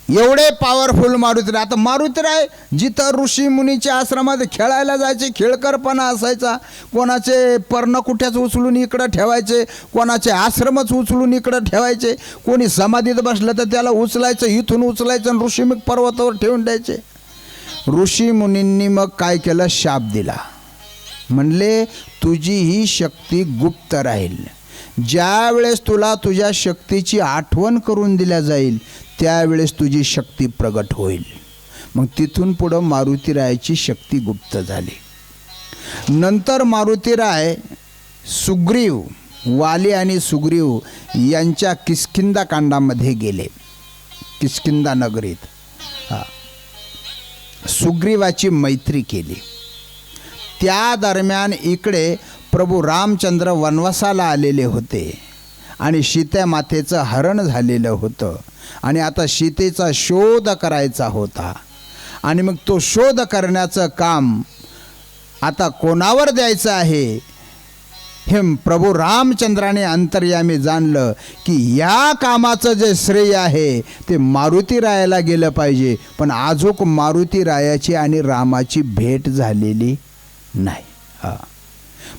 एवढे पॉवरफुल मारुतीराय. आता मारुतीराय जिथं ऋषी मुनीच्या आश्रमात खेळायला जायचे, खेळकरपणा असायचा. कोणाचे पर्णकुट्याच उचलून इकडं ठेवायचे, कोणाचे आश्रमच उचलून इकडं ठेवायचे. कोणी समाधीत बसलं तर त्याला उचलायचं, इथून उचलायचं आणि ऋषीमुख पर्वतावर ठेवून द्यायचे. ऋषी मुनींनी मग काय केलं? शाप दिला. म्हणले तुझी ही शक्ती गुप्त राहील. ज्या वेळेस तुला तुझ्या शक्तीची आठवण करून दिल्या जाईल त्यावेळेस तुझी शक्ती प्रगट होईल. मग तिथून पुढं मारुतीरायाची शक्ती गुप्त झाली. नंतर मारुतीराय सुग्रीव, वाली आणि सुग्रीव यांच्या किष्किंधा कांडामध्ये गेले. किष्किंधा नगरीत सुग्रीवाची मैत्री केली. त्या दरम्यान इकडे प्रभू रामचंद्र वनवासाला आलेले होते आणि सीता मातेचं हरण झालेलं होतं आणि आता सीतेचा शोध करायचा होता. आणि मग तो शोध करण्याचं काम आता कोणावर द्यायचं आहे हे प्रभू रामचंद्राने अंतर्यामी जाणलं की या कामाचं जे श्रेय आहे ते मारुतीरायाला गेलं पाहिजे. पण आजूक मारुतीरायाची आणि रामाची भेट झालेली नाही.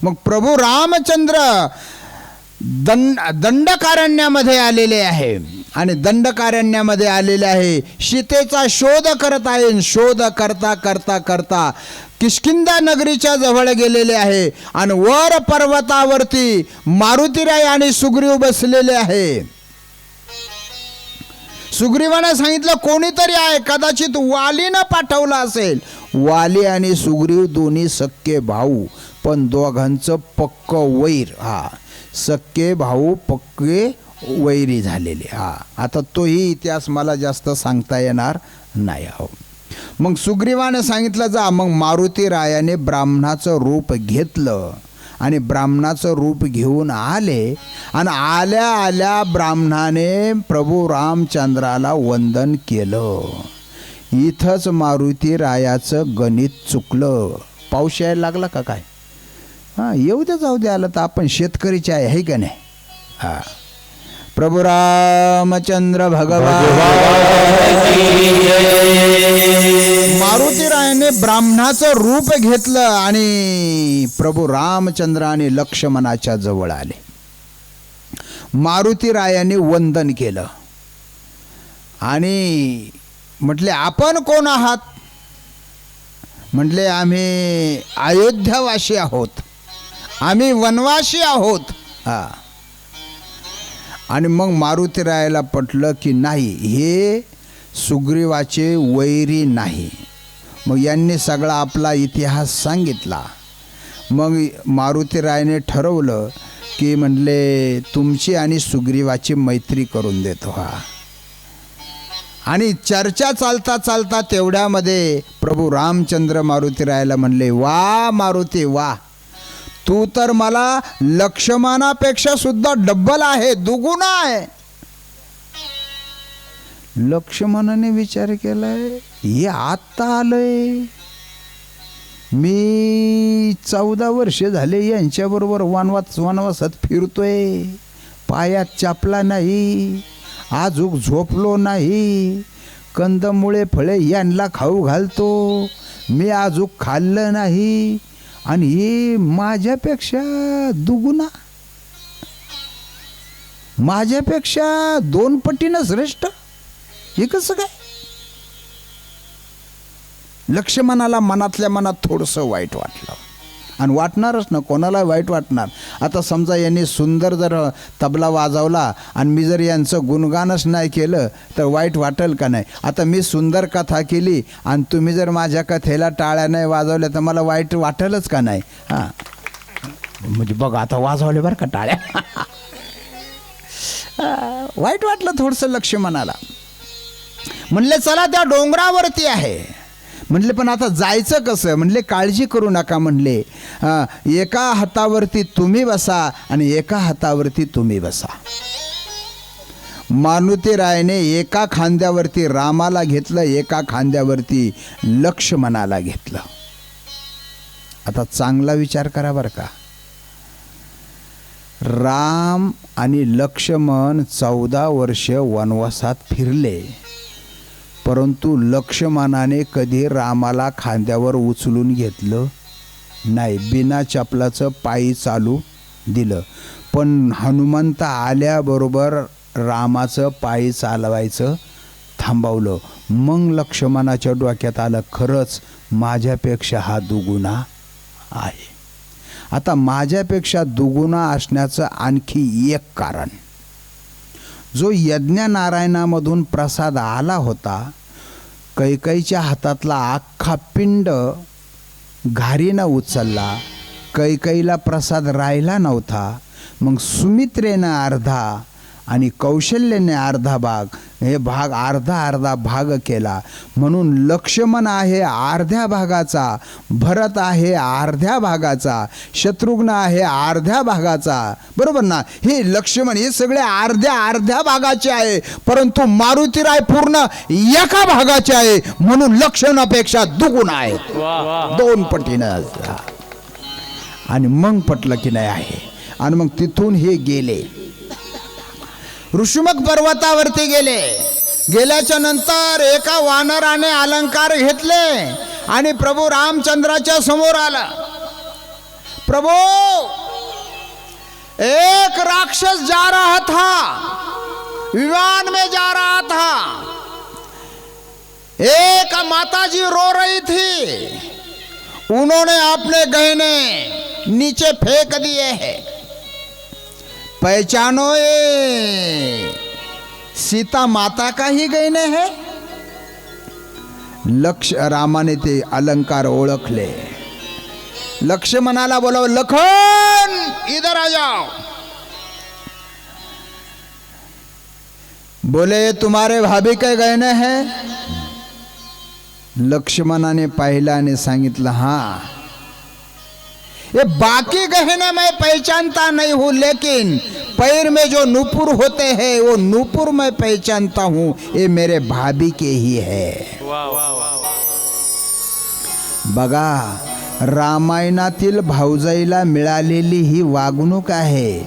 मग प्रभू रामचंद्र दंडकारण्यामध्ये आलेले आहे आणि दंडकारण्यामध्ये आलेले आहे. सीतेचा शोध करत आहे. शोध करता करता करता किष्किंधा नगरीच्या जवळ गेलेले आहे आणि वर पर्वतावरती मारुतीराय आणि सुग्रीव बसलेले आहे. सुग्रीवाने सांगितलं कोणीतरी आहे, कदाचित वालीनं पाठवलं असेल. वाली आणि सुग्रीव दोन्ही सख्खे भाऊ, पण दोघांचं पक्क वैर. सख्खे भाऊ पक्के वैरी झालेले. आता तोही इतिहास मला जास्त सांगता येणार नाही. मग सुग्रीवाने सांगितलं जा. मग मारुतीरायाने ब्राह्मणाचं रूप घेतलं आणि ब्राह्मणाचं रूप घेऊन आले आणि आल्या आल्या ब्राह्मणाने प्रभू रामचंद्राला वंदन केलं. इथंच मारुतीरायाचं गणित चुकलं. पाऊस यायला लागला का काय? येऊ दे, जाऊ दे, आलं तर आपण शेतकरीचे आहे का नाही? प्रभू रामचंद्र भगवान. मारुतीरायाने ब्राह्मणाचं रूप घेतलं आणि प्रभू रामचंद्राने लक्ष्मणाच्या जवळ आले. मारुतीरायाने वंदन केलं आणि म्हटले आपण कोण आहात? म्हटले आम्ही अयोध्यावासी आहोत, आम्ही वनवासी आहोत. आणि मग मारुतीरायाला पटलं की नाही, हे सुग्रीवाचे वैरी नाही. मग यांनी सगळा आपला इतिहास सांगितला. मग मारुतीरायाने ठरवलं की म्हणले तुमची आणि सुग्रीवाची मैत्री करून देतो. आणि चर्चा चालता चालता तेवढ्यामध्ये प्रभू रामचंद्र मारुतीरायाला म्हणले, वा मारुती वा, तू तर मला लक्ष्मणापेक्षा सुद्धा डब्बल आहे, दुगुणा आहे. लक्ष्मणाने विचार केलाय, हे आत्ता आलंय, मी 14 वर्ष झाले यांच्याबरोबर वनवासात फिरतोय, पायात चपला नाही, आजूक झोपलो नाही, कंदमुळे फळे यांना खाऊ घालतो, मी आजूक खाल्लं नाही आणि हे माझ्यापेक्षा दुगुणा, माझ्यापेक्षा 2 पटीनं श्रेष्ठ. हे कसं काय? लक्ष्मणाला मनातल्या मनात थोडंसं वाईट वाटलं आणि वाटणारच ना, कोणाला वाईट वाटणार. आता समजा यांनी सुंदर जर तबला वाजवला आणि मी जर यांचं गुणगानच नाही केलं तर वाईट वाटेल का नाही? आता मी सुंदर कथा केली आणि तुम्ही जर माझ्या कथेला टाळ्या नाही वाजवल्या तर मला वाईट वाटेलच का नाही? म्हणजे बघा आता वाजवले बरं का टाळ्या. वाईट वाटलं थोडंसं लक्ष्मणाला. म्हणले चला त्या डोंगरावरती आहे, म्हणले पण आता जायचं कसं? म्हणले काळजी करू नका. म्हणले एका हातावरती तुम्ही बसा आणि एका हातावरती तुम्ही बसा. मारुतीरायाने एका खांद्यावरती रामाला घेतलं, एका खांद्यावरती लक्ष्मणाला घेतलं. आता चांगला विचार करा बरं का. राम आणि लक्ष्मण 14 वर्ष वनवासात फिरले, परंतु लक्ष्मणाने कधी रामाला खांद्यावर उचलून घेतलं नाही. बिना चपलाचं पायी चालू दिलं. पण हनुमंत आल्याबरोबर रामाचं पायी चालवायचं थांबवलं. मग लक्ष्मणाच्या डोक्यात आलं, खरंच माझ्यापेक्षा हा दुगुणा आहे. आता माझ्यापेक्षा दुगुणा असण्याचं आणखी एक कारण, जो यज्ञ नारायणामधून प्रसाद आला होता, कैकईच्या हातातला अख्खा पिंड घारीनं उचलला. कैकईला प्रसाद राहिला नव्हता. मग सुमित्रेनं अर्धा आणि कौशल्याने अर्धा भाग, हे भाग अर्धा भाग केला. म्हणून लक्ष्मण आहे अर्ध्या भागाचा, भरत आहे अर्ध्या भागाचा, शत्रुघ्न आहे अर्ध्या भागाचा. बरोबर ना? हे लक्ष्मण हे सगळे अर्ध्या भागाचे आहे, परंतु मारुतीराय पूर्ण एका भागाचे आहे. म्हणून लक्ष्मणापेक्षा दुगुण आहे, 2 पटीनं. आणि मग पटलं की नाही आहे. आणि मग तिथून हे गेले, ऋषिमुख पर्वतावरती गेले. गेल्याच्या नंतर एका वानराने अलंकार घेतले आणि प्रभू रामचंद्राच्या समोर आला. प्रभू, एक राक्षस जा रहा था, विमान में जा रहा था. एक माताजी रो रही थी, उन्होंने अपने गहने नीचे फेंक दिए हैं. पहचानो, ये सीता माता का ही गहने है. रामाने ते अलंकार ओळखले. लक्ष्मणाला बोलावं, लखन इधर आ जाओ. बोले तुम्हारे भाभी के गहने हैं. लक्ष्मणाने पाहिला आणि सांगितलं, हाँ ये बाकी गहने मैं पहचानता नहीं हूँ, लेकिन पैर में जो नूपुर होते हैं वो नूपुर मैं पहचानता हूँ, ये मेरे भाभी के ही है. बघा, रामायणातील भाऊजाईला मिळालेली ही वागणूक आहे.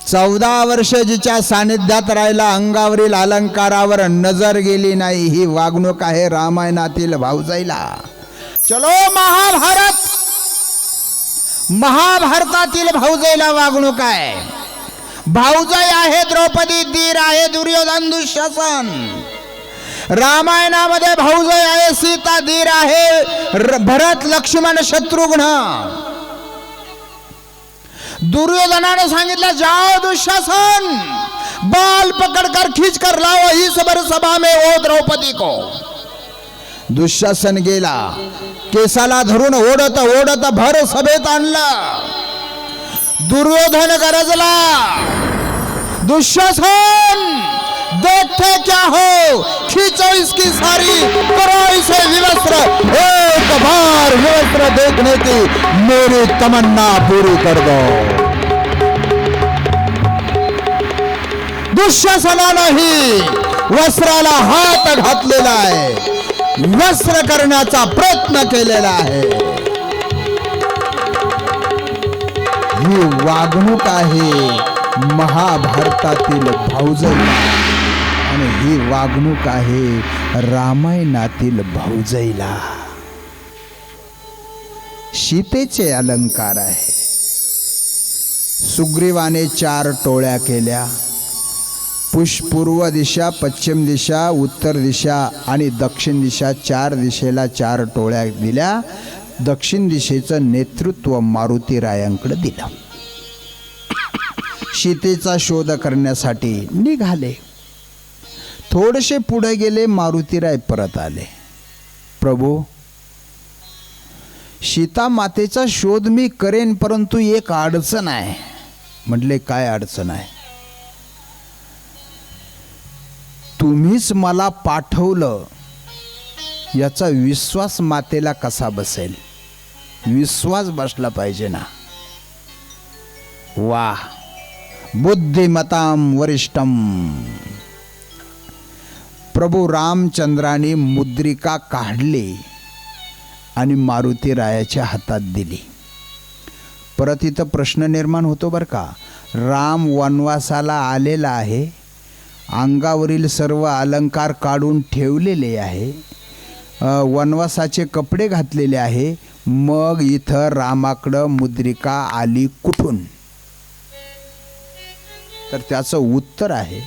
14 वर्ष जिच्या सानिध्यात राहिला, अंगावरील अलंकारावर नजर गेली नाही, ही वागणूक आहे रामायणातील भाऊजाईला. चलो महाभारतातील भाऊजाईला वागणूक आहे. भाऊजाई आहे द्रौपदी, दीर आहे दुर्योधन दुःशासन. रामायणामध्ये भाऊजाई आहे सीता, दीर आहे भरत लक्ष्मण शत्रुघ्न. दुर्योधनाने सांगितलं, जाओ दुःशासन, बाल पकड़कर खींचकर लाओ इस बार सभा में वो द्रौपदी को. दुःशासन गेला, केसाला धरून ओढत ओढत भर सभेत आणलं. दुर्योधन गरजला, दुःशासन देखते क्या हो, खींचो इसकी सारी, करो इसे विवस्त्र, एक बार विवस्त्र देखने की मेरी तमन्ना पूरी कर दो. दुःशासनानेही वस्त्राला हात घातलेला आहे, वस्त्र करण्याचा प्रयत्न केलेला आहे. ही वागणूक आहे महाभारतातील भाऊजाई आणि ही वागणूक आहे रामायणातील भाऊजाईला. सीतेचे अलंकार आहे. सुग्रीवाने 4 टोळ्या केल्या. पूर्व दिशा, पश्चिम दिशा, उत्तर दिशा आणि दक्षिण दिशा, 4 दिशेला 4 टोळ्या दिल्या. दक्षिण दिशेचं नेतृत्व मारुतीरायांकडे दिलं. सीतेचा शोध करण्यासाठी निघाले. थोडेसे पुढे गेले, मारुतीराय परत आले. प्रभू, सीता मातेचा शोध मी करेन, परंतु एक अडचण आहे. म्हटले, काय अडचण आहे? तुम्हीच मला पाठवलं याचा विश्वास मातेला कसा बसेल? विश्वास बसला पाहिजे ना. वा, बुद्धिमताम वरिष्ठम. प्रभू रामचंद्राने मुद्रिका काढली आणि मारुतीरायाच्या हातात दिली. परत इथं प्रश्न निर्माण होतो बरं का. राम वनवासाला आलेला आहे, अंगावरील सर्व अलंकार काढून ठेवलेले आहे, वनवासाचे कपडे घातलेले आहे, मग इथं रामाकडं मुद्रिका आली कुठून? तर त्याचं उत्तर आहे,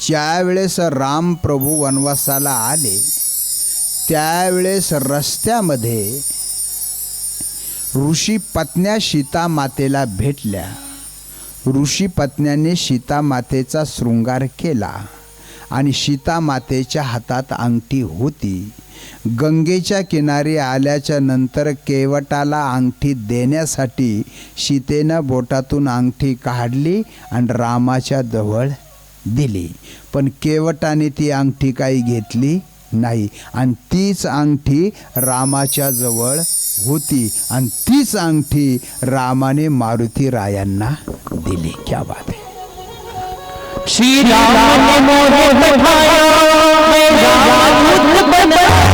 ज्यावेळेस राम प्रभू वनवासाला आले त्यावेळेस रस्त्यामध्ये ऋषी पत्न्या सीता मातेला भेटल्या. ऋषी पत्न्याने सीता मातेचा शृंगार केला आणि सीता मातेच्या हातात अंगठी होती. गंगेच्या किनारी आल्याच्या नंतर केवटाला अंगठी देण्यासाठी सीतेनं बोटातून अंगठी काढली आणि रामाच्या जवळ दिली. पण केवटाने ती अंगठी काही घेतली नाही आणि तीच अंगठी रामाच्या जवळ होती आणि तीच अंगठी रामाने मारुतीरायांना दिली. क्या बात है. श्री राम ने मोहे बैठाया, मेरा बुद्ध बनाया.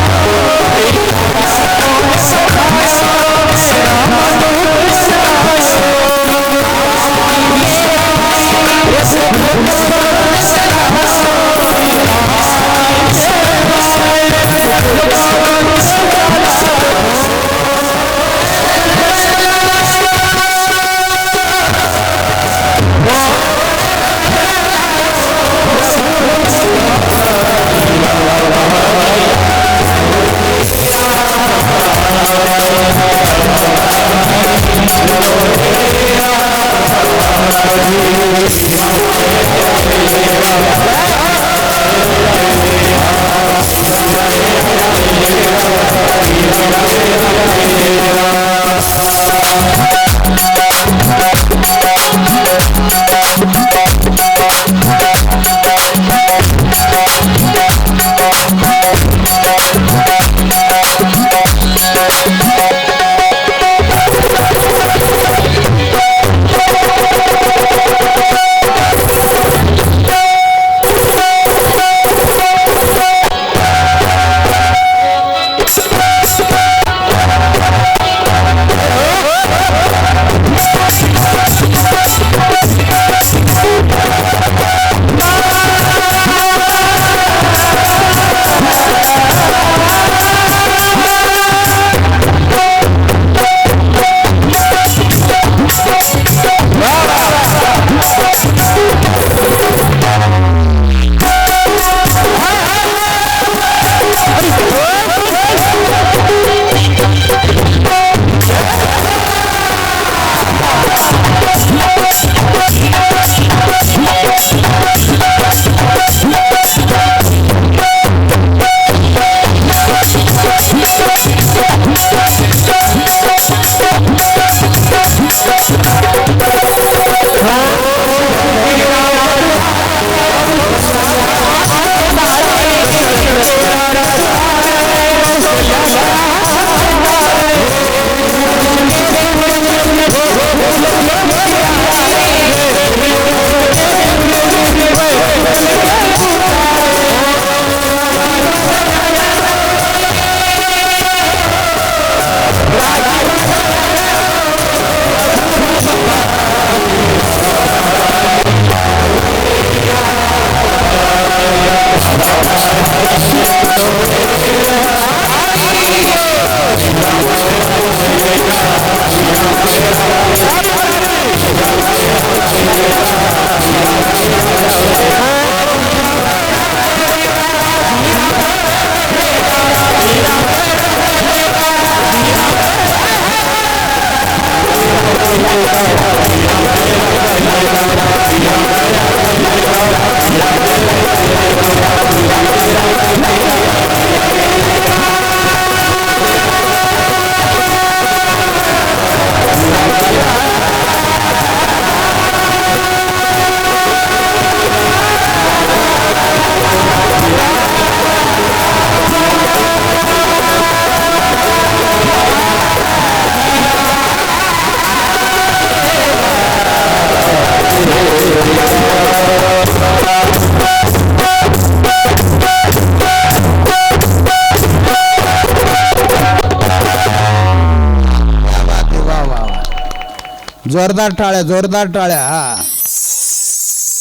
जोरदार टाळ्या, जोरदार टाळ्या. हा,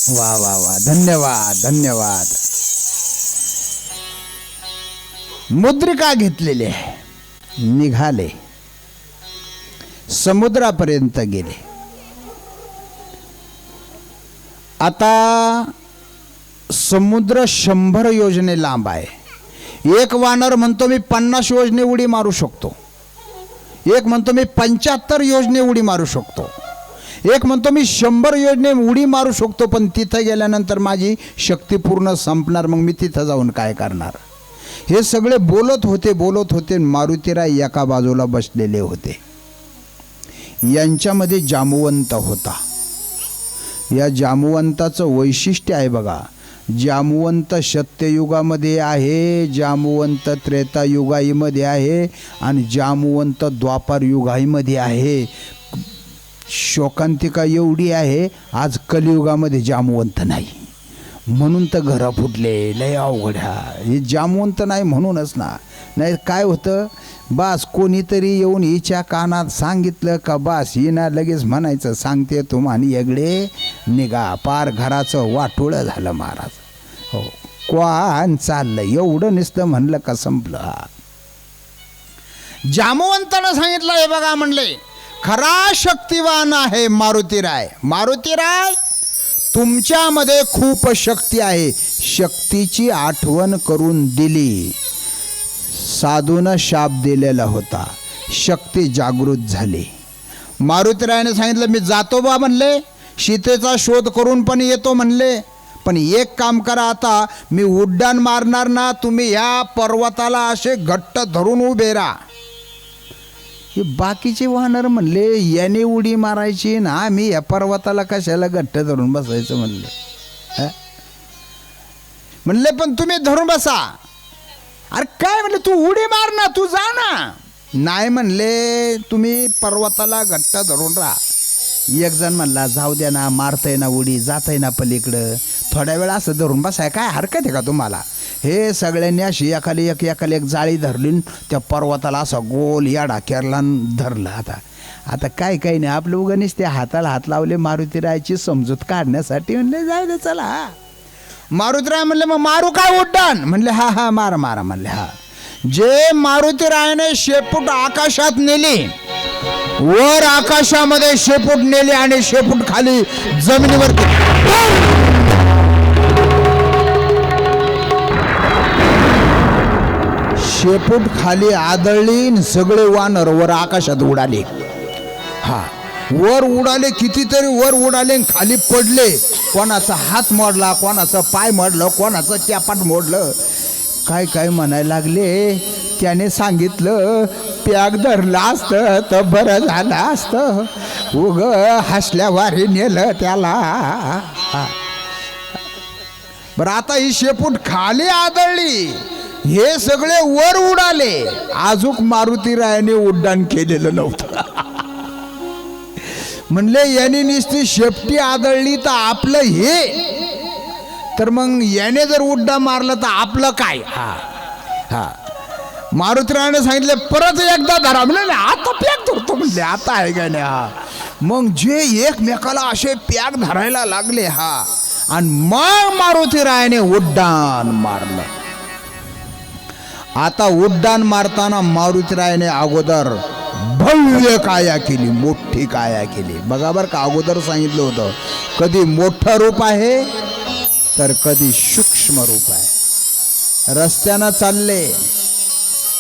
वा वा वा, धन्यवाद धन्यवाद. मुद्रिका घेतलेली आहे, निघाले, समुद्रापर्यंत गेले. आता समुद्र 100 योजने लांब आहे. एक वानर म्हणतो मी 50 योजने उडी मारू शकतो, एक म्हणतो मी 75 योजने उडी मारू शकतो, एक म्हणतो मी 100 योजने उडी मारू शकतो, पण तिथं गेल्यानंतर माझी शक्ती पूर्ण संपणार, मग मी तिथं जाऊन काय करणार. हे सगळे बोलत होते. मारुतीराय एका बाजूला बसलेले होते. यांच्यामध्ये जामवंत होता. या जामवंताचं वैशिष्ट्य आहे बघा. जामवंत सत्ययुगामध्ये आहे, जामवंत त्रेतायुगाईमध्ये आहे आणि जामवंत द्वापार युगाईमध्ये आहे. शोकांतिका एवढी आहे, आज कलियुगामध्ये जामवंत नाही, म्हणून तर घरं फुटले. लय अवघड. हे जामवंत नाही म्हणूनच ना. नाही काय होतं, बास कोणीतरी येऊन हिच्या कानात सांगितलं का बास हिना लगेच म्हणायचं सांगते तुम्हाला येगळे निघा. पार घराचं वाटोळं झालं महाराज. हो, कोण चाललं एवढं नुसतं म्हणलं का संपलं. जामवंतानं सांगितलं हे बघा, म्हणले खरा शक्तिवान आहे मारुतीराय. मारुतीराय तुमच्यामध्ये खूप शक्ती आहे. शक्तीची आठवण करून दिली. साधूनं शाप दिलेला होता, शक्ती जागृत झाली. मारुतीरायाने सांगितलं मी जातो बा म्हणले, सीतेचा शोध करून पण येतो म्हणले, पण एक काम करा, आता मी उड्डाण मारणार ना, तुम्ही ह्या पर्वताला असे घट्ट धरून उभे राहा. हे बाकीचे वानर म्हणले याने उडी मारायची ना, आम्ही या पर्वताला कशाला घट्ट धरून बसायचं म्हणले. म्हणले पण तुम्ही धरून बसा. अरे काय म्हणले, तू उडी मार ना, तू जा ना. नाही म्हणले तुम्ही पर्वताला घट्ट धरून राहा. एक जण म्हणला जाऊ द्या ना, मारताय ना उडी, जाताय ना पलीकडं, थोड्या वेळ असं धरून बसाय काय हरकत आहे का तुम्हाला. हे सगळ्यांनी अशी एकाली एक जाळी धरली, त्या पर्वताला असा गोल याडा केरला धरला. आता काय काही नाही, आपलं उगणीच त्या हाताला हात लावले मारुतीरायाची समजूत काढण्यासाठी. म्हणले जाऊ दे चला. मारुतीराय म्हणले मग मारू काय उड्डाण. म्हणले हा हा मारा मारा. म्हणले हा. जे मारुतीरायाने शेपूट आकाशात नेली, वर आकाशामध्ये शेपूट नेली आणि शेपूट खाली जमिनीवरती. शेपूट खाली आदळली, सगळे वानर वर आकाशात उडाले. हा, वर उडाले, कितीतरी वर उडाले, खाली पडले. कोणाचा हात मोडला, कोणाचं पाय मोडलं, कोणाचं कॅपाट मोडलं. काय काय म्हणायला लागले. त्याने सांगितलं पॅक धरलं असतं तर बरं झालं असतं, उग हसल्यावारी नेलं त्याला. बरं आता ही शेपूट खाली आदळली, हे सगळे वर उडाले. आजूक मारुतीरायाने उड्डाण केलेलं नव्हतं. म्हणले याने नुसती शेपटी आदळली तर आपलं हे, तर मग याने जर उड्डाण मारलं तर आपलं काय. हा हा. मारुतीरायाने सांगितले परत एकदा धरा. म्हणले आता पॅक धरतो. म्हणले आता आहे का नाही. हा, मग जे एकमेकाला असे पॅक धरायला लागले. हा, आणि मग मारुतीरायाने उड्डाण मारलं. आता उड्डाण मारताना मारुतीरायाने अगोदर भव्य काया केली, मोठी काया केली. बघा बरं का, अगोदर सांगितलं होतं कधी मोठं रूप आहे तर कधी सूक्ष्म रूप आहे. रस्त्यानं चालले,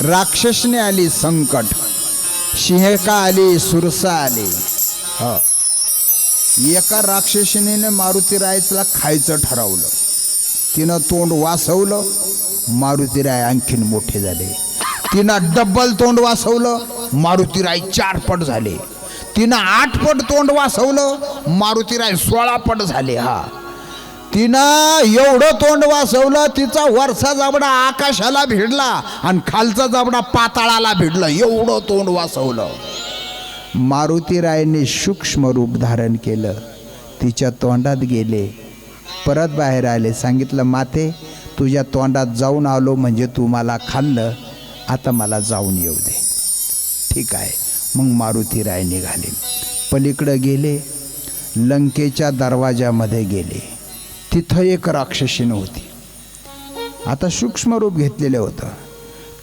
राक्षसने आली संकट, सिंहका आली, सुरसा आली. हो, एका राक्षसीने मारुतीरायाला खायचं ठरवलं. तिनं तोंड वासवलं, मारुतीराय आणखीन मोठे झाले. तिनं डबल तोंड वासवलं, मारुतीराय 4 पट झाले. तिनं 8 पट तोंड वासवलं, मारुतीराय 16 पट झाले. हा, तिनं एवढं तोंड वासवलं, तिचा वरचा जाबडा आकाशाला भिडला आणि खालचा जाबडा पाताळाला भिडला. एवढं तोंड वासवलं. मारुतीरायने सूक्ष्म रूप धारण केलं, तिच्या तोंडात गेले, परत बाहेर आले. सांगितलं माते तुझ्या तोंडात जाऊन आलो म्हणजे तू मला खाल्लं, आता मला जाऊन येऊ दे. ठीक आहे. मग मारुतीराय निघाले. पलीकडे गेले, लंकेच्या दरवाजामध्ये गेले. तिथं एक राक्षसीन होती. आता सूक्ष्म रूप घेतलेलं होतं.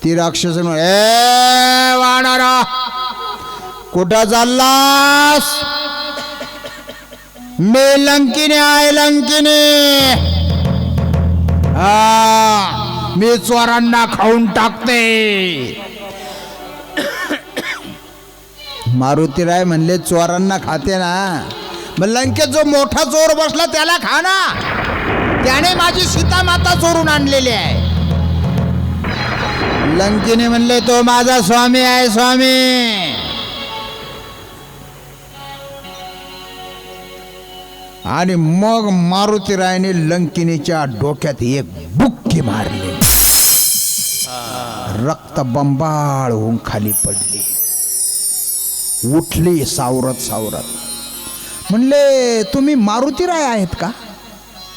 ती राक्षसीन, ए वानरा, कुठं चाललास? मी लंकिनी आहे, लंकिनी. मी चोरांना खाऊन टाकते. मारुतीराय म्हणले, चोरांना खाते ना, मग लंकेत जो मोठा चोर बसला त्याला खा ना. त्याने माझी सीता माता चोरून आणलेली आहे. लंकेने म्हणले, तो माझा स्वामी आहे, स्वामी. आणि मग मारुतीरायने लंकिनीच्या डोक्यात एक बुक्की मारली. रक्त बंबाळ होऊन खाली पडली. उठली सावरत सावरत. म्हणले, तुम्ही मारुतीराय आहेत का?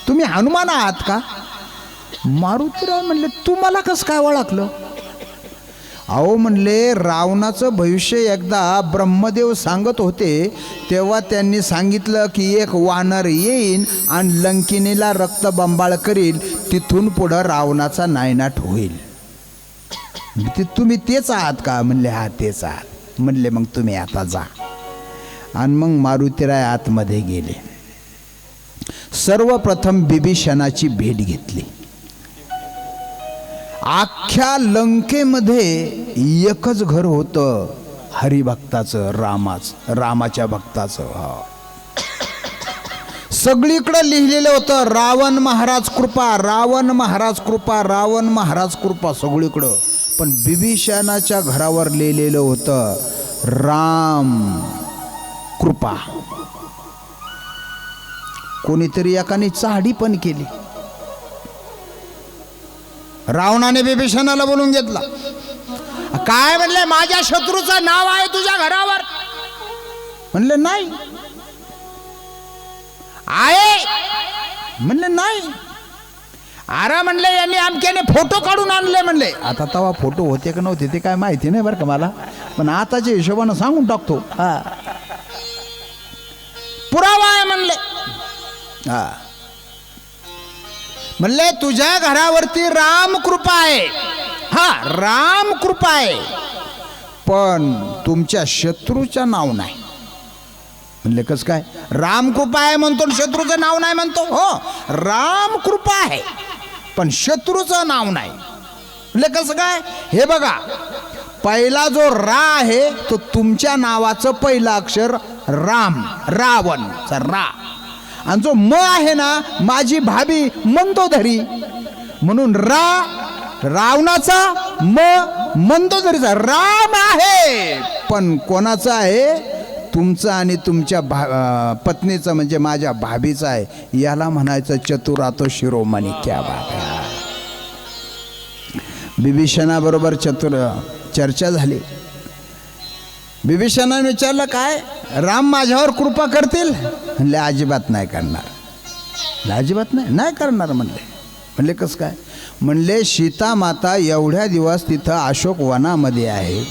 तुम्ही हनुमान आहात का? मारुतीराय म्हणले, तुम्हाला कसं काय ओळखलं? अहो म्हणले, रावणाचं भविष्य एकदा ब्रह्मदेव सांगत होते, तेव्हा त्यांनी सांगितलं की एक वानर येईन आणि लंकिनीला रक्तबंबाळ करील, तिथून पुढं रावणाचा नायनाट होईल. तुम्ही तेच आहात का? म्हणले, हा तेच आहात. म्हणले, मग तुम्ही आता जा. आणि मग मारुतीराय आतमध्ये गेले. सर्वप्रथम बिभीषणाची भेट घेतली. अख्ख्या लंकेमध्ये एकच घर होतं हरिभक्ताचं, रामाच्या भक्ताचं. सगळीकडे लिहिलेलं होतं, रावण महाराज कृपा, रावण महाराज कृपा, रावण महाराज कृपा, सगळीकडं. पण बिभीषणाच्या घरावर लिहिलेलं होतं, राम कृपा. कोणीतरी एकाने चाहडी पण केली. रावणाने बिभीषणाला बोलून घेतला. काय म्हणले, माझ्या शत्रूचं नाव आहे तुझ्या घरावर? म्हणले, नाही. आहे? म्हणले, नाही. अरे म्हणले, यांनी अमक्याने फोटो काढून आणले. म्हणले, आता तवा फोटो होते का नव्हते ते काय माहिती नाही बरं का मला, पण आताच्या हिशोबानं सांगून टाकतो. हा, पुरावा आहे म्हणले. हा, म्हणले, तुझ्या घरावरती राम कृपा आहे. हा, राम कृपा आहे, पण तुमच्या शत्रूचं नाव नाही. म्हणले, कसं काय? राम कृपा आहे म्हणतो, शत्रूचं नाव नाही म्हणतो. हो, राम कृपा आहे पण शत्रूचं नाव नाही. म्हणले, कसं काय? हे बघा, पहिला जो रा आहे तो तुमच्या नावाचं पहिलं अक्षर राम, रावणचा रा. आणि जो म आहे ना, माझी भाभी मंदोदरी, म्हणून रावणाचा, म मंदोदरीचा. राम आहे पण कोणाचा आहे? तुमचं आणि तुमच्या पत्नीचं, म्हणजे माझ्या भाभीचं आहे. याला म्हणायचं चतुरातो शिरोमणी. क्या बात आहे. बिभीषणाबरोबर चर्चा झाली. बिभीषणाने विचारलं, काय राम माझ्यावर कृपा करतील? म्हणले, अजिबात नाही करणार. अजिबात नाही करणार. म्हणले, कसं काय? म्हणले, सीता माता एवढ्या दिवस तिथं अशोक वनामध्ये आहे,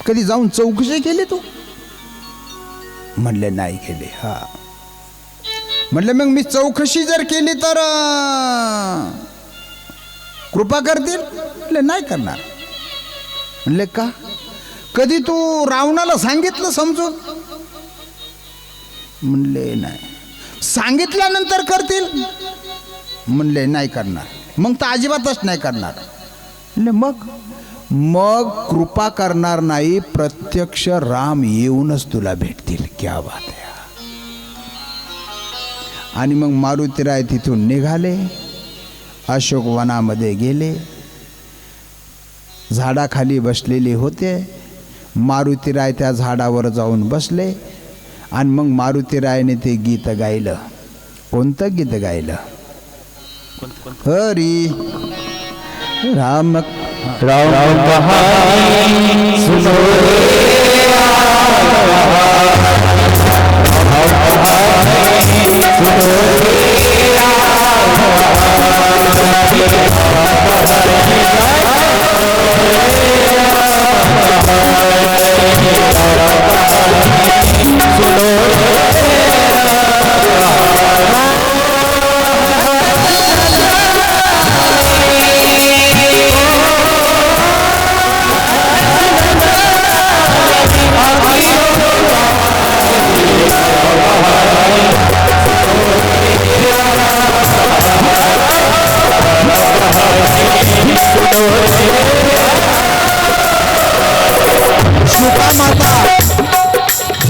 कधी जाऊन चौकशी केली तू? म्हणले, नाही केली. हा, म्हणले, मग मी चौकशी जर केली तर कृपा करतील? म्हणले, नाही करणार. म्हणले, का? कधी तू रावणाला सांगितलं समजून? म्हणले, नाही. सांगितल्यानंतर करतील? म्हणले, नाही करणार. मग तर अजिबातच नाही करणार. म्हणले, मग कृपा करणार नाही, प्रत्यक्ष राम येऊनच तुला भेटतील. क्या बात आहे. आणि मग मारुतीराय तिथून निघाले, अशोक वनामध्ये गेले. झाडाखाली बसलेले होते. मारुतीराय त्या झाडावर जाऊन बसले आणि मग मारुतीरायने ते गीत गायलं. कोणतं गीत गायलं? हरी राम राम कहानी सुनो रे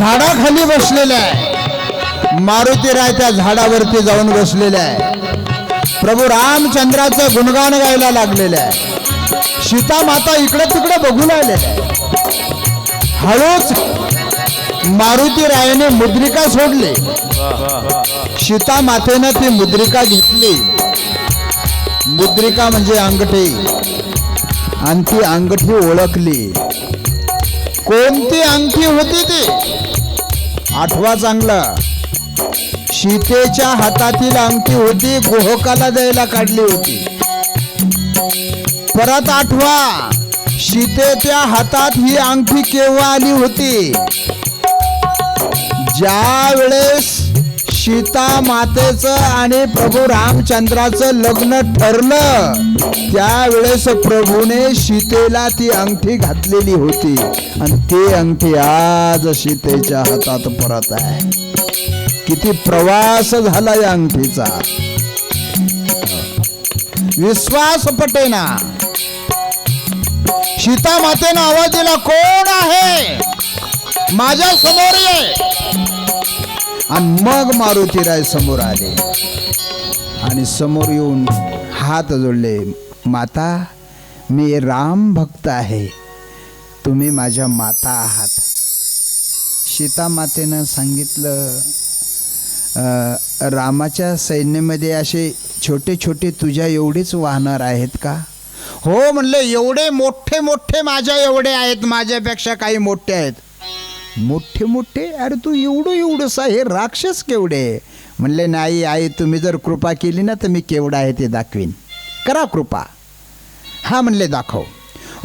झाडाखाली बसलेला आहे. मारुतीराय त्या झाडावरती जाऊन बसलेला आहे. प्रभू रामचंद्राचं गुणगान गायला लागलेलं आहे. सीता माता इकडे तिकडे बघू लागलेल्या आहे. हळूच मारुतीरायाने मुद्रिका सोडली. सीता मातेनं ती मुद्रिका घेतली. मुद्रिका म्हणजे अंगठी, आणि ती अंगठी ओळखली. कोणती अंगठी होती ती? आठवा चांगलं. सीतेच्या हातातील अंगठी होती, गोहकाला द्यायला काढली होती. परत आठवा, सीतेच्या हातात ही अंगठी केव्हा आली होती? ज्या वेळेस सीता मातेचं आणि प्रभू रामचंद्राचं लग्न ठरलं, त्यावेळेस प्रभूने सीतेला ती अंगठी घातलेली होती, आणि ती अंगठी आज सीतेच्या हातात परत आहे. किती प्रवास झाला या अंगठीचा, विश्वास पटेना. सीता मातेनं आवाज दिला, कोण आहे? माझ्या समोर ये. आणि मग मारुतीराय समोर आले आणि समोर येऊन हात जोडले. माता, मी राम भक्त आहे, तुम्ही माझ्या माता आहात. सीता मातेनं सांगितलं, रामाच्या सैन्यामध्ये असे छोटे छोटे तुझ्या एवढेच वाहनार आहेत का? हो म्हणले, एवढे मोठे मोठे माझ्या एवढे आहेत, माझ्यापेक्षा काही मोठे आहेत. मोठे मोठे? अरे तू एवढं एवढंसा, हे राक्षस केवढे? म्हणले, नाही आई, तुम्ही जर कृपा केली ना तर मी केवढा आहे ते दाखवीन, करा कृपा. हा म्हणले, दाखव.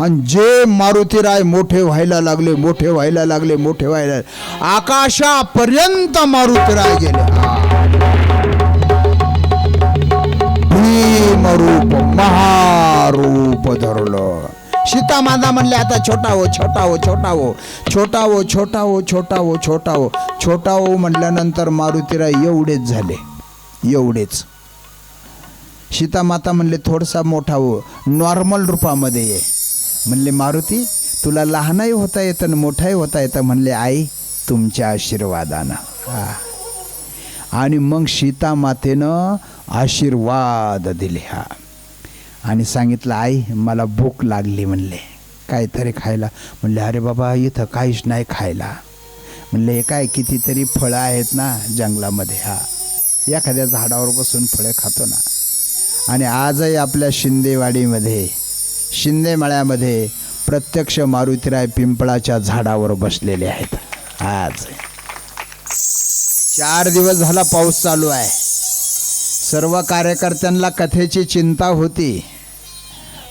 आणि जे मारुतीराय मोठे व्हायला लागले, मोठे व्हायला लागले, मोठे व्हायला, आकाशापर्यंत मारुतीराय गेले. भीमरूप महारूप धरलं. सीता माता म्हणले, आता छोटा हो, छोटा हो, छोटा हो, छोटा हो, छोटा हो, छोटा हो, छोटा हो, छोटा हो म्हटल्यानंतर मारुतीराय एवढेच झाले, एवढेच. सीता माता म्हणले, थोडासा मोठा हो, नॉर्मल रूपामध्ये ये. म्हणले, मारुती, तुला लहानही होता येतं आणि मोठाही होता येतं. म्हणले, आई, तुमच्या आशीर्वादानं. आणि मग सीता मातेनं आशीर्वाद दिले. हा, आणि सांगितलं, आई, मला भूक लागली. म्हणले, काहीतरी खायला? म्हणले, अरे बाबा, इथं काहीच नाही खायला. म्हणले, हे काय, कितीतरी फळं आहेत ना जंगलामध्ये. हा, एखाद्या झाडावर बसून फळे खातो ना. आणि आजही आपल्या शिंदेवाडीमध्ये, शिंदेमळ्यामध्ये प्रत्यक्ष मारुतीराय पिंपळाच्या झाडावर बसलेले आहेत. आज 4 दिवस झाला पाऊस चालू आहे. सर्व कार्यकर्त्यांना कथेची चिंता होती,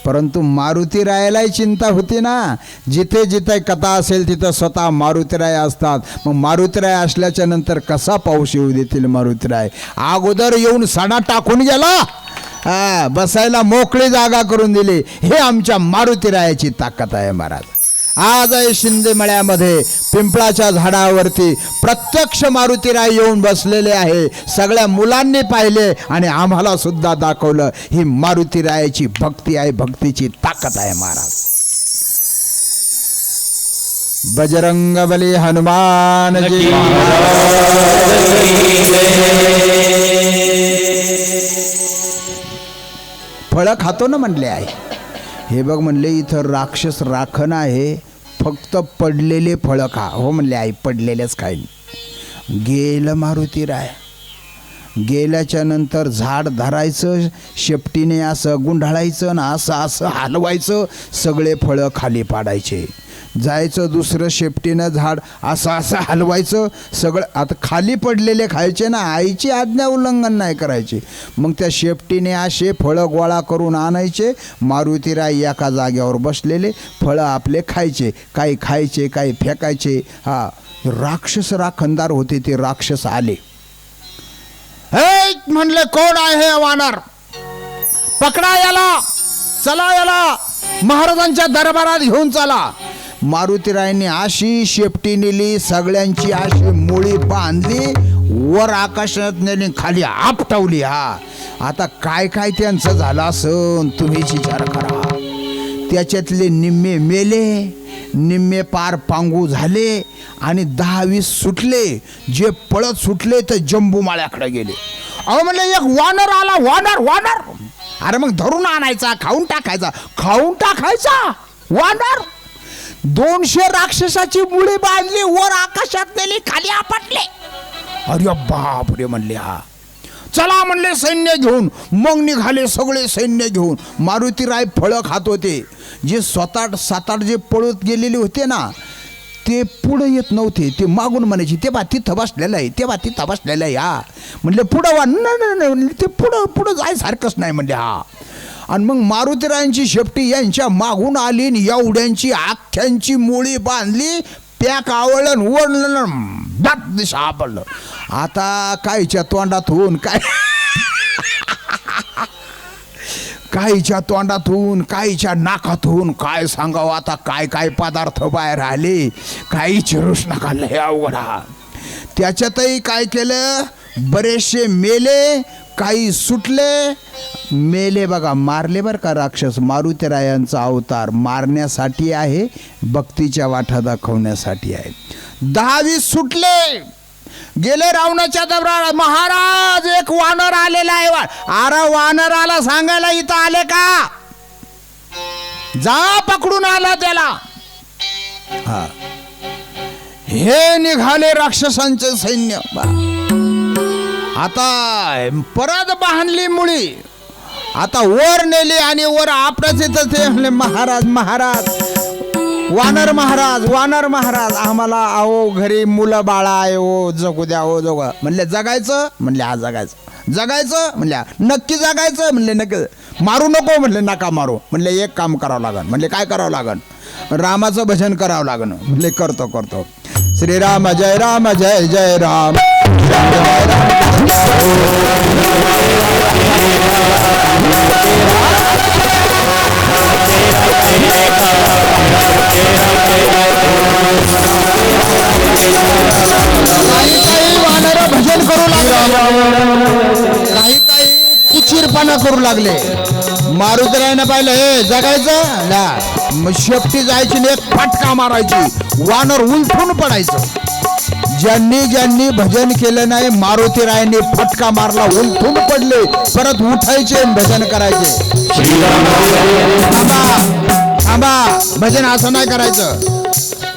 परंतु मारुतीरायालाही चिंता होती ना. जिथे जिथे कथा असेल तिथं स्वतः मारुतीराय असतात. मग मारुतीराय असल्याच्या नंतर कसा पाऊस येऊ देतील मारुतीराय? अगोदर येऊन सडा टाकून गेला, बसायला मोकळी जागा करून दिली. हे आमच्या मारुतीरायाची ताकद आहे महाराज. आजही शिंदेमळ्यामध्ये पिंपळाच्या झाडावरती प्रत्यक्ष मारुतीराय येऊन बसलेले आहे. सगळ्या मुलांनी पाहिले आणि आम्हाला सुद्धा दाखवलं. ही मारुतीरायाची भक्ती आहे, भक्तीची ताकद आहे महाराज. बजरंगबली हनुमान जी. फळं खातो ना म्हणले आहे. हे बघ म्हणले, इथं राक्षस राखण आहे, फक्त पडलेले फळं खा. हो म्हणले, आई, पडलेलेच खाईन. गेलं मारुतीराय. गेल्याच्या नंतर झाड धरायचं, शेपटीने असं गुंडाळायचं ना, असं असं हलवायचं, सगळे फळं खाली पाडायचे. जायचं दुसरं शेपटीनं झाड असं असं हलवायचं, सगळं आता खाली पडलेले खायचे ना. आईची आज्ञा उल्लंघन नाही करायची. मग त्या शेपटीने असे फळं गोळा करून आणायचे. मारुतीराय एका जाग्यावर बसलेले, फळं आपले खायचे. काही खायचे, काही फेकायचे. हा, राक्षस राखणदार होते ते राक्षस आले. हे म्हणले, कोण आहे हे वानर? पकडा याला, चला याला महाराजांच्या दरबारात घेऊन चला. मारुतीरायांनी अशी शेपटी नेली, सगळ्यांची अशी मुळी बांधली, वर आकाशात नेली, खाली आपटवली. हा, आता काय काय त्यांचं झालं असं तुम्हीच विचार करा. त्याच्यातले निम्मे मेले, निम्मे पार पांगू झाले आणि 10-20 सुटले. जे पळत सुटले तर जंबू माळ्याकडे गेले. अहो म्हणले एक वानर आला, वानर वानर. अरे मग धरून आणायचा, खाऊन टाकायचा वानर. 200 राक्षसाची मुळी बांधली, वर आकाशात नेली, खाली आपटले. अरे बापरे म्हणले हा. चला म्हणले सैन्य घेऊन. मग निघाले सगळे सैन्य घेऊन. मारुतीराय फळं खात होते. जे 7-8 जे पळत गेलेले होते ना, ते पुढं येत नव्हते. ते मागून म्हणायचे ते बा तिथं बसलेलं आहे, ते बा तिथं बसलेलं आहे. हा म्हणले पुढं वा. नाही ते पुढं जायसारखंच नाही म्हणले हा. आणि मग मारुतीरायांची शेपटी यांच्या मागून आली, एवढ्यांची आख्यांची मुळी बांधली, पॅक आवळलं, वळलं, दात दिशा आपडलं. आता कायच्या तोंडातून काहीच्या तोंडातून, काहीच्या नाकातून काय सांगावं आता. काय पदार्थ बाहेर आले, काही चिरूस नका, लय अवघडा. त्याच्यातही काय केलं, बरेचसे मेले, काही सुटले. मेले बघा, मारले बरं का राक्षस. मारुतीरायांचा अवतार मारण्यासाठी आहे, भक्तीच्या वाटा दाखवण्यासाठी आहे. 10-20 सुटले, गेले रावणाच्या दरबारात. महाराज एक वानर आलेला आहे. अरे वानराला सांगायला इथं आले का? जा पकडून आला त्याला. हा, हे निघाले राक्षसांचे सैन्य. आता परत बांधली मुळी, आता वर नेली आणि वर आपटायचे तर ते म्हणले महाराज महाराज, वानर महाराज आम्हाला अहो घरी मुलं बाळा आहे, ओ जगू द्या, ओ जगू. म्हणले जगायचं? म्हणले हा जगायचं. म्हणले नक्की जगायचं? म्हणले नक्की. मारू नको? म्हणले नका मारू. म्हणले एक काम करावं लागन. म्हणले काय करावं लागन? रामाचं भजन करावं लागन. म्हणले करतो. श्रीराम जय राम जय जय राम. काही वानर भजन करू लागले, काही कुचीरपणा करू लागले. मारुतीरायानं पाहिलं हे जगायचं ना, मग शेपटी जायची ने फटका मारायची, वानर उलटून पडायचं. ज्यांनी भजन केलं नाही, मारुतीरायांनी फटका मारला, उलटून पडले. परत उठायचे, भजन करायचे. थांबा, भजन असं नाही करायचं.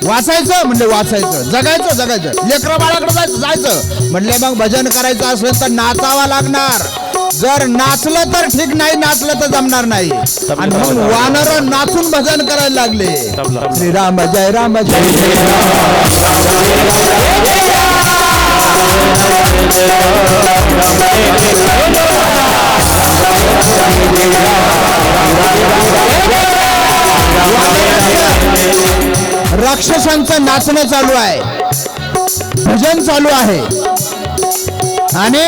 वाचायचं म्हणले वाचायचं, जगायचं. लेकरं बाळाकडे जायचं म्हणले. मग भजन करायचं असेल तर नाचावा लागणार. जर नाचलं तर ठीक, नाही नाचलं तर जमणार नाही. आणि मग वानर नाचून भजन करायला लागले. श्रीराम जय राम जय जय राक्षसांचं नाचणं चालू आहे, भजन चालू आहे. आणि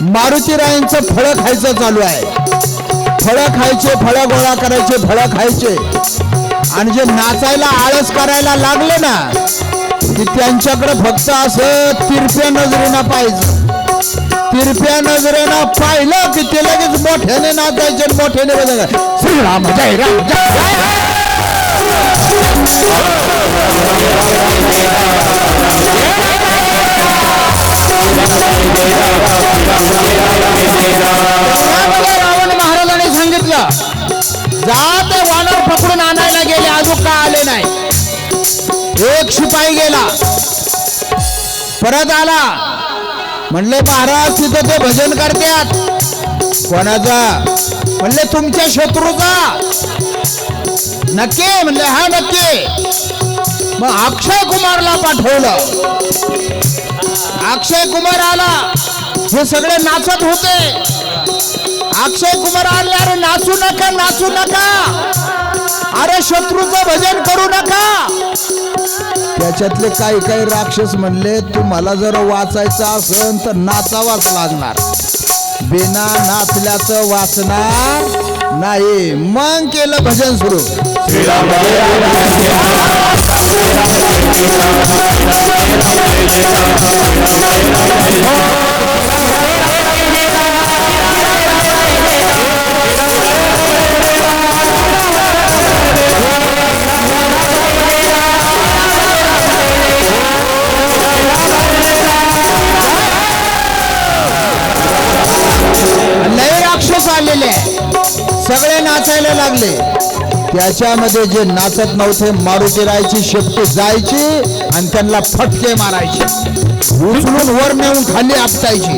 मारुतीरायांचं फळं खायचं चालू आहे. फळं खायचे, फळं गोळा करायचे, फळं खायचे. आणि जे नाचायला आळस करायला लागले ना, की त्यांच्याकडे फक्त असं तिरप्या नजरेनं पाहिजे. तिरप्या नजरेनं पाहिलं की ते लगेच मोठ्याने नाचायचे, मोठ्याने बजायचे. श्रीराम जय राम जय. रावण महाराजांनी सांगितलं जा ते वानर पकडून आणायला गेले, अजून का आले नाही. एक शिपाई गेला, परत आला. म्हणले महाराज तिथं ते भजन करतात. कोणाचा? म्हणले तुमच्या शत्रूचा. नक्की? म्हणले हा नक्की. मग अक्षय कुमारला पाठवलं. अक्षय कुमार आला, हे सगळे नाचत होते. अक्षय कुमार आले, अरे नाचू नका, अरे शत्रूचं भजन करू नका. त्याच्यातले काही राक्षस म्हणले तुम्हाला जर वाचायचं असेल तर नाचावाच लागणार, बिना नाचल्याचं वाचणार नाही. मग केलं भजन सुरू. लागले त्याच्यामध्ये जे नाचत नव्हते मारुतीरायची शेपटी जायची आणि त्यांना फटके मारायचे, उचलून वर नेऊन खाली आपटायची.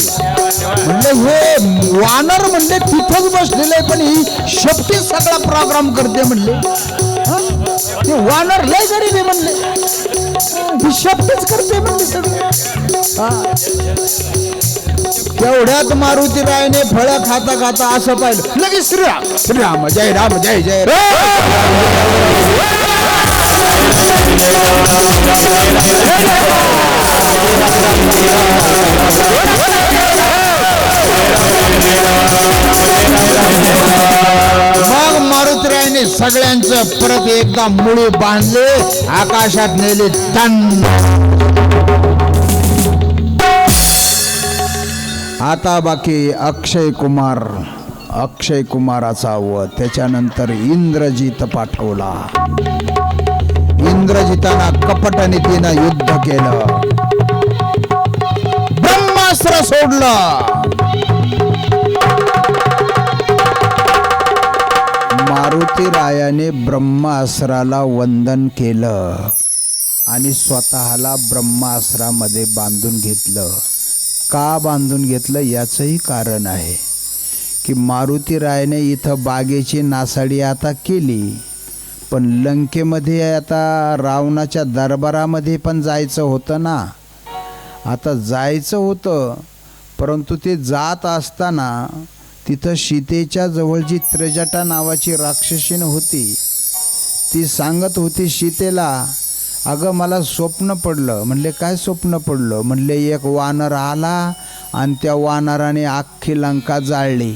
म्हणले हे वानर म्हणले तिथंच बसलेले पण ही शेपटी सगळा प्रोग्राम करते म्हणले. ते वानर लय गरीब आहे म्हणले, ही शेपटीच करते म्हणले सगळं. तेवढ्यात मारुतीरायने फळं खाता खाता असं पाहिलं, लगेच श्रीराम श्रीराम जय राम जय जय मग मारुतीरायने सगळ्यांचं परत एकदा मुळी बांधले, आकाशात नेले तन. आता बाकी अक्षय कुमाराचा व त्याच्यानंतर इंद्रजित पाठवला. इंद्रजितानं कपट नीतीनं युद्ध केलं, ब्रह्मास्त्र सोडलं. मारुतीरायाने ब्रह्मास्त्राला वंदन केलं आणि स्वतःला ब्रह्मास्त्रामध्ये बांधून घेतलं. का बांधून घेतलं याचंही कारण आहे की मारुतीरायाने इथं बागेची नासाडी आता केली, पण लंकेमध्ये आता रावणाच्या दरबारामध्ये पण जायचं होतं ना. आता जायचं होतं, परंतु ते जात असताना तिथं सीतेच्या जवळची त्रिजटा नावाची राक्षसीन होती. ती सांगत होती सीतेला, अगं मला स्वप्न पडलं. म्हणले काय स्वप्न पडलं? म्हणले एक वानर आला आणि त्या वानराने अख्खी लंका जाळली.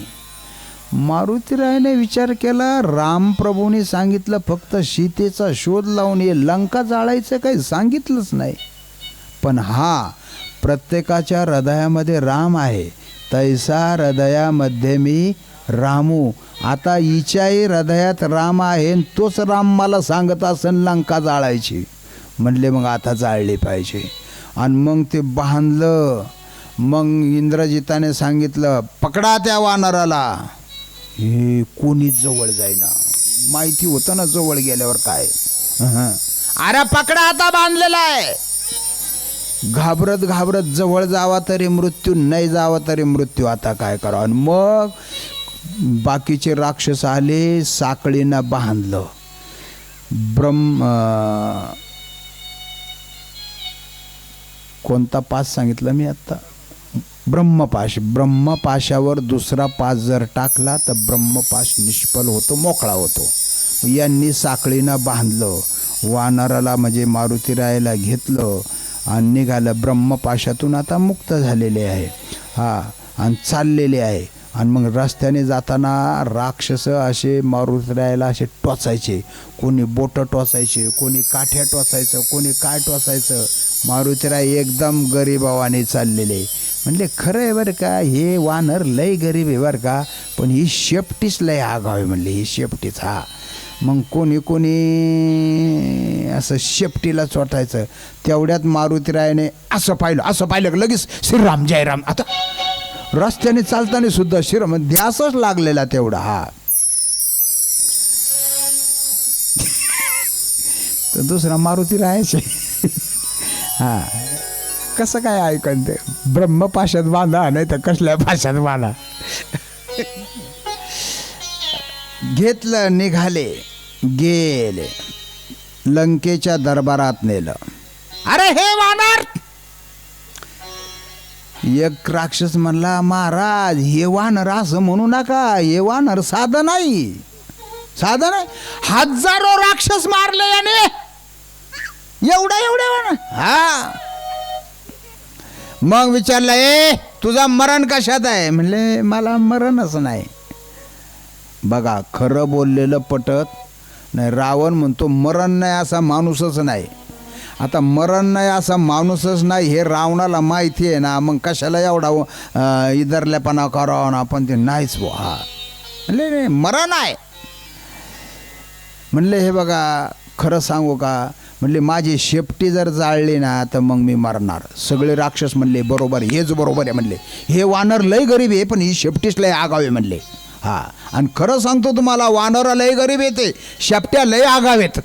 मारुतीरायाने विचार केला, रामप्रभूंनी सांगितलं फक्त सीतेचा शोध लावून ये, लंका जाळायचं काही सांगितलंच नाही. पण हा प्रत्येकाच्या हृदयामध्ये राम आहे, तैसा हृदयामध्ये मी रामू. आता हिच्याही हृदयात राम आहे, तोच राम मला सांगत असेल लंका जाळायची. म्हणले मग आता जाळली पाहिजे. आणि मग ते बांधलं. मग इंद्रजिताने सांगितलं, पकडा त्या वानराला. हे कोणीच जवळ जाईना, माहिती होतं ना जवळ गेल्यावर काय. अरे पकडा, आता बांधलेला आहे. घाबरत घाबरत जवळ जावा तरी मृत्यू, नाही जावा तरी मृत्यू. आता काय करावं? आणि मग बाकीचे राक्षस आले, साखळीनं बांधलं. कोणता पाश सांगितलं मी आत्ता? ब्रह्मपाश. ब्रह्मपाशावर दुसरा पाश जर टाकला तर ब्रह्मपाश निष्फल होतो, मोकळा होतो. यांनी साखळीनं बांधलं, वानराला म्हणजे मारुतीरायाला घेतलं आणि निघालं. ब्रह्मपाशातून आता मुक्त झालेले आहे आणि चाललेले आहे. आणि मग रस्त्याने जाताना राक्षस असे मारुतीरायाला असे टोचायचे, कोणी बोटं टोचायचे, कोणी काठ्या टोचायचं, कोणी काय टोचायचं. मारुतीराय एकदम गरीबावाने चाललेले. म्हणले खरं आहे बरं का, हे वानर लय गरीब आहे बरं का, पण ही शेपटीच लय आगाव आहे. म्हणले ही शेपटीच. मग कोणी कोणी असं शेपटीला चोटायचं. तेवढ्यात मारुतीरायाने असं पाहिलं लगेच श्रीराम जय राम. आता रस्त्याने चालताना सुद्धा श्रीराम ध्यासच लागलेला तेवढा. तर दुसरा मारुतीरायाचे कसं काय ऐकन ते, ब्रह्मपाशात बांधा नाही तर कसल्या पाशात बांधा. घेतलं, निघाले, गेले, लंकेच्या दरबारात नेलं. अरे हे वानर! एक राक्षस म्हणला, महाराज हे वानर असं म्हणू नका, हे वानर साधं नाही, साधं नाही. हजारो राक्षस मारले याने, एवढे वानर. मग विचारलं, ए तुझा मरण कशात आहे? म्हणले मला मरणच नाही. बघा खरं बोललेलं पटत नाही. रावण म्हणतो मरण नाही असा माणूसच नाही. आता मरण नाही असा माणूसच नाही हे रावणाला माहिती आहे ना, मग कशाला एवढा इदरल्यापणा करावा ना. पण ते नाहीच बो. म्हणले नाही मरण आहे. म्हणले हे बघा खरं सांगू का? म्हणले माझी शेपटी जर जाळली ना तर मग मी मरणार. सगळे राक्षस म्हणले बरोबर, हेच बरोबर आहे. म्हणले हे वानर लय गरीब आहे पण ही शेपटीच लय आगाव आहे म्हणले. हा, आणि खरं सांगतो तुम्हाला, वानर लय गरीब येते, शेपट्या लय आगाव येत.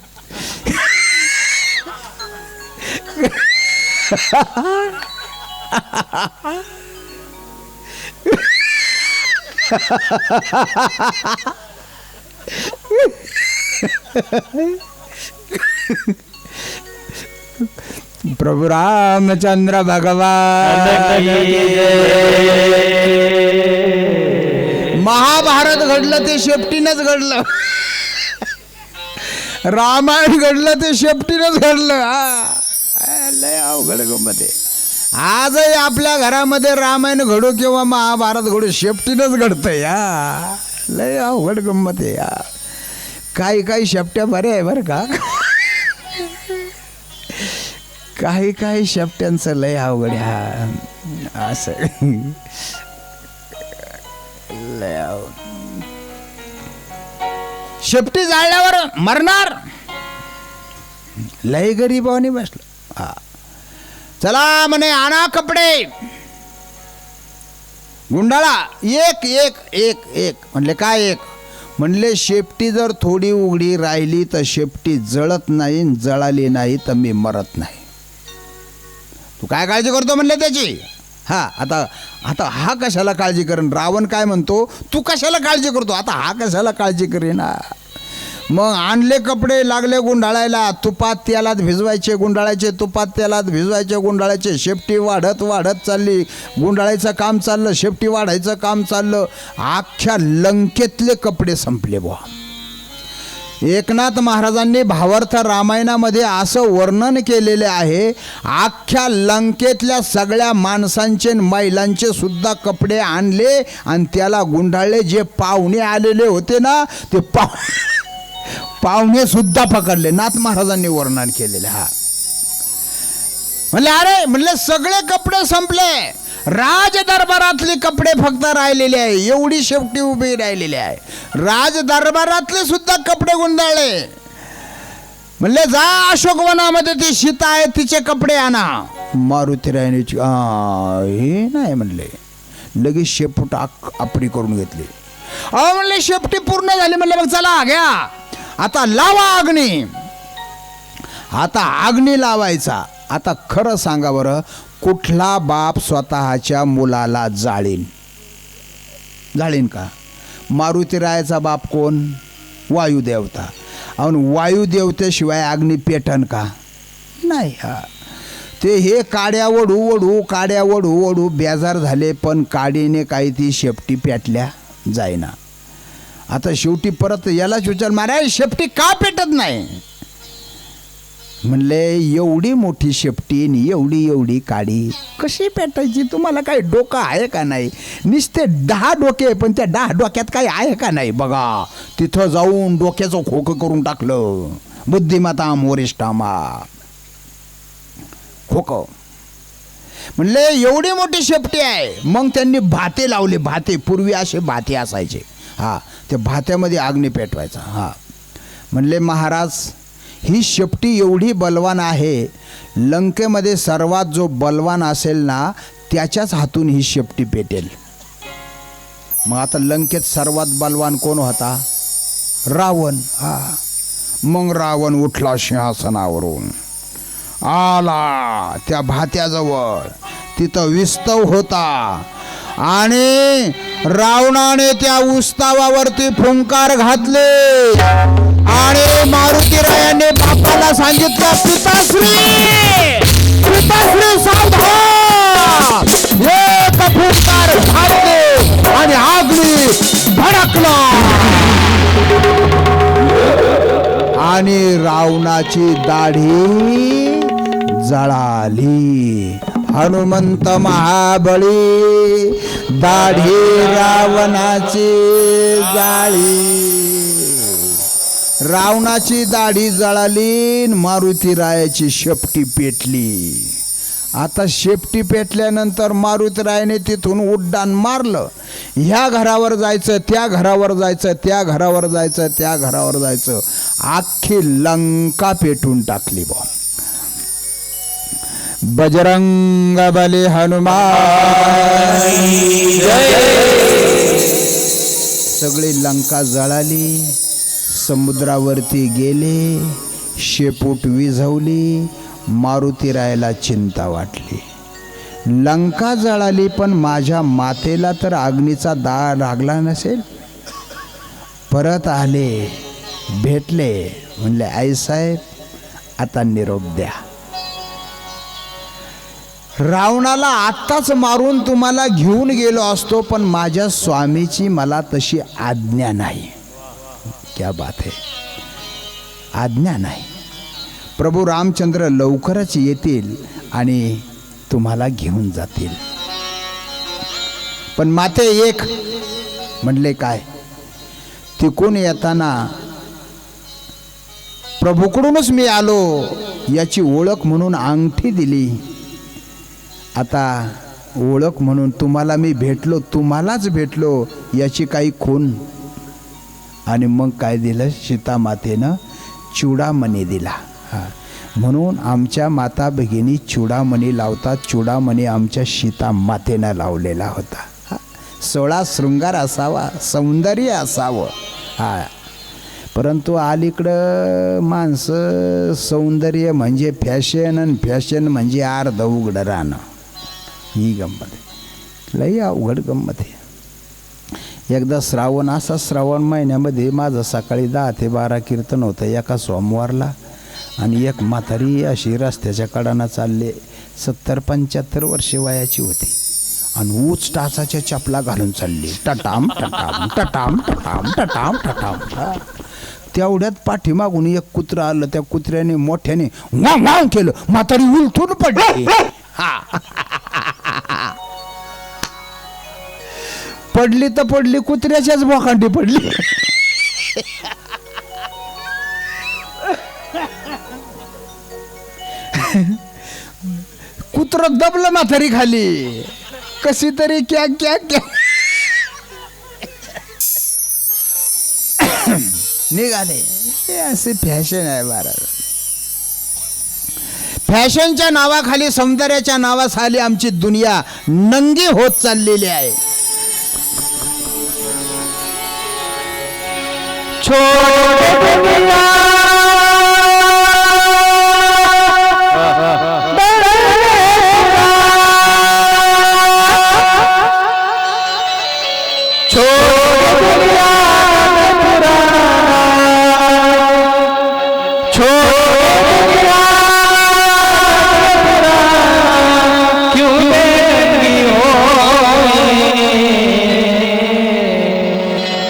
प्रभु रामचंद्र भगवान. महाभारत घडलं ते शेपटीनंच घडलं, रामायण घडलं ते शेपटीनंच घडलं. लय अवघड गंमत आहे. आजही आपल्या घरामध्ये रामायण घडू किंवा महाभारत घडू शेपटीनंच घडतंय. लय अवघड गंमत आहे. काही काही शेपट्या बऱ्या आहे बरं का, काही काही शेपट्यांचं लय अवघड आहे. असं लय अवघड. शेपटी जाळल्यावर मरणार, लय गरीबाने बसलं. हा, चला म्हणे आणा कपडे, गुंडाळा. एक एक एक एक म्हणले काय एक? म्हणले शेपटी जर थोडी उघडी राहिली तर शेपटी जळत नाही, जळाली नाही तर मी मरत नाही. तू काय काळजी करतो म्हणले त्याची? हा, आता आता हा कशाला काळजी करेन? रावण काय म्हणतो, तू कशाला काळजी करतो? आता हा कशाला काळजी करेना? मग आणले कपडे, लागले गुंडाळायला. तुपात तेलात भिजवायचे, गुंडाळायचे, तुपात तेलात भिजवायचे, गुंडाळायचे. शेपटी वाढत वाढत चालली, गुंडाळायचं काम चाललं, शेपटी वाढायचं काम चाललं. अख्ख्या लंकेतले कपडे संपले बुवा. एकनाथ महाराजांनी भावार्थ रामायणामध्ये असं वर्णन केलेले आहे, अख्ख्या लंकेतल्या सगळ्या माणसांचे महिलांचे सुद्धा कपडे आणले आणि त्याला गुंडाळले. जे पाहुणे आलेले होते ना, ते पाहुणे सुद्धा पकडले. नाथ महाराजांनी वर्णन केलेले. हा, म्हणले अरे, म्हणले सगळे कपडे संपले, राज दरबारातले कपडे फक्त राहिलेले आहे. एवढी शेपटी उभी राहिलेली आहे, राज दरबारातले सुद्धा कपडे गुंडाळले. म्हणले जा अशोकवनामध्ये ती सीता आहे, तिचे कपडे आणा. मारुतीरायाची हे नाही म्हणले, लगेच शेपूट आपली करून घेतली. म्हणले शेपटी पूर्ण झाली. म्हणले मग चला घ्या, आता लावा अग्नी. आता अग्नी लावायचा. आता खरं सांगा बरं, कुठला बाप स्वतःच्या मुलाला जाळीन का? मारुतीरायाचा बाप कोण? वायुदेवता. आणि वायुदेवतेशिवाय अग्नी पेटन का? नाही. हा, ते हे काड्या वडू बेजार झाले, पण काडीने काही ती शेपटी पेटल्या जाईना. आता शेवटी परत यालाच विचार मारा, शेपटी का पेटत नाही? म्हणले एवढी मोठी शेपटी आणि एवढी काडी कशी पेटायची? तुम्हाला काही डोकं आहे का नाही? नुसते 10 डोके, पण त्या 10 डोक्यात काही आहे का नाही बघा. तिथं जाऊन डोक्याचं खोकं करून टाकलं. बुद्धिमताम वरिष्ठामा खोकं. म्हणले एवढी मोठी शेपटी आहे. मग त्यांनी भाते लावले. भाते, पूर्वी असे भाते असायचे. हा, ते भात्यामध्ये अग्नी पेटवायचा. हा, म्हणले महाराज, ही शेपटी एवढी बलवान आहे, लंकेमध्ये सर्वात जो बलवान असेल ना, त्याच्याच हातून ही शेपटी पेटेल. मग आता लंकेत सर्वात बलवान कोण होता? रावण. हा, मग रावण उठला सिंहासनावरून, आला त्या भात्याजवळ. तिथं विस्तव होता आणि रावणाने त्या उस्तावावरती फुंकार घातले आणि मारुतीरायाने बापाला सांगितलं, पिताश्री सावधान, एक फुंकार घातले आणि अग्नी भडकला आणि रावणाची दाढी जळाली. हनुमंत महाबळी, दाढी रावणाची जाळी. रावणाची दाढी जळाली, मारुतीरायाची शेपटी पेटली. आता शेपटी पेटल्यानंतर मारुतीरायाने तिथून उड्डाण मारलं. ह्या घरावर जायचं, त्या घरावर जायचं, त्या घरावर जायचं, त्या घरावर जायचं. अख्खी लंका पेटून टाकली बा. बजरंग बली हनुमान जय. सगळी लंका जळाली, समुद्रावरती गेले, शेपूट विझवली, मारुतीरायाला चिंता वाटली. लंका जळाली पण माझ्या मातेला तर अग्नीचा दाळ लागला नसेल. परत आले, भेटले, म्हणले आईसाहेब आता निरोप द्या. रावणाला आत्ताच मारून तुम्हाला घेऊन गेलो असतो, पण माझ्या स्वामीची मला तशी आज्ञा नाही. क्या बात है, आज्ञा नाही. प्रभू रामचंद्र लवकरच येतील आणि तुम्हाला घेऊन जातील. पण माते एक म्हणले, काय? तिकून येताना प्रभूकडूनच मी आलो याची ओळख म्हणून अंगठी दिली. आता ओळख म्हणून तुम्हाला मी भेटलो, तुम्हालाच भेटलो याची काही खून. आणि मग काय दिलं? सीतामातेनं चुडामणी दिला. म्हणून आमच्या माता भगिनी चुडामणी लावतात. चुडामणी आमच्या सीतामातेनं लावलेला होता. 16 शृंगार असावा, सौंदर्य असावं. परंतु अलीकडं माणसं सौंदर्य म्हणजे फॅशन आणि फॅशन म्हणजे अर्ध उघडं राहणं. ही गंमत आहे, लई अवघड गंमत आहे. एकदा श्रावण, असा श्रावण महिन्यामध्ये माझं सकाळी 10 ते 12 कीर्तन होतं एका सोमवारला. आणि एक म्हातारी अशी रस्त्याच्या कडानं चालले, 70-75 वर्षे वयाची होती आणि ऊच टाचाच्या चपला घालून चालली. टटाम टटाम टटाम टटाम टटाम टटाम. तेवढ्यात पाठीमागून एक कुत्रा आलं. त्या कुत्र्याने मोठ्याने वाव वाव केलं. म्हातारी उलटून पडली. पडली तर पडली, कुत्र्याच्याच बोकांडी पडली. कुत्र दबलं म्हातारी खाली. कशी तरी क्या क्या क्या निघाले. हे असे फॅशन आहे महाराज. फॅशनच्या नावाखाली, सौंदर्याच्या नावाखाली आमची दुनिया नंगी होत चाललेली आहे.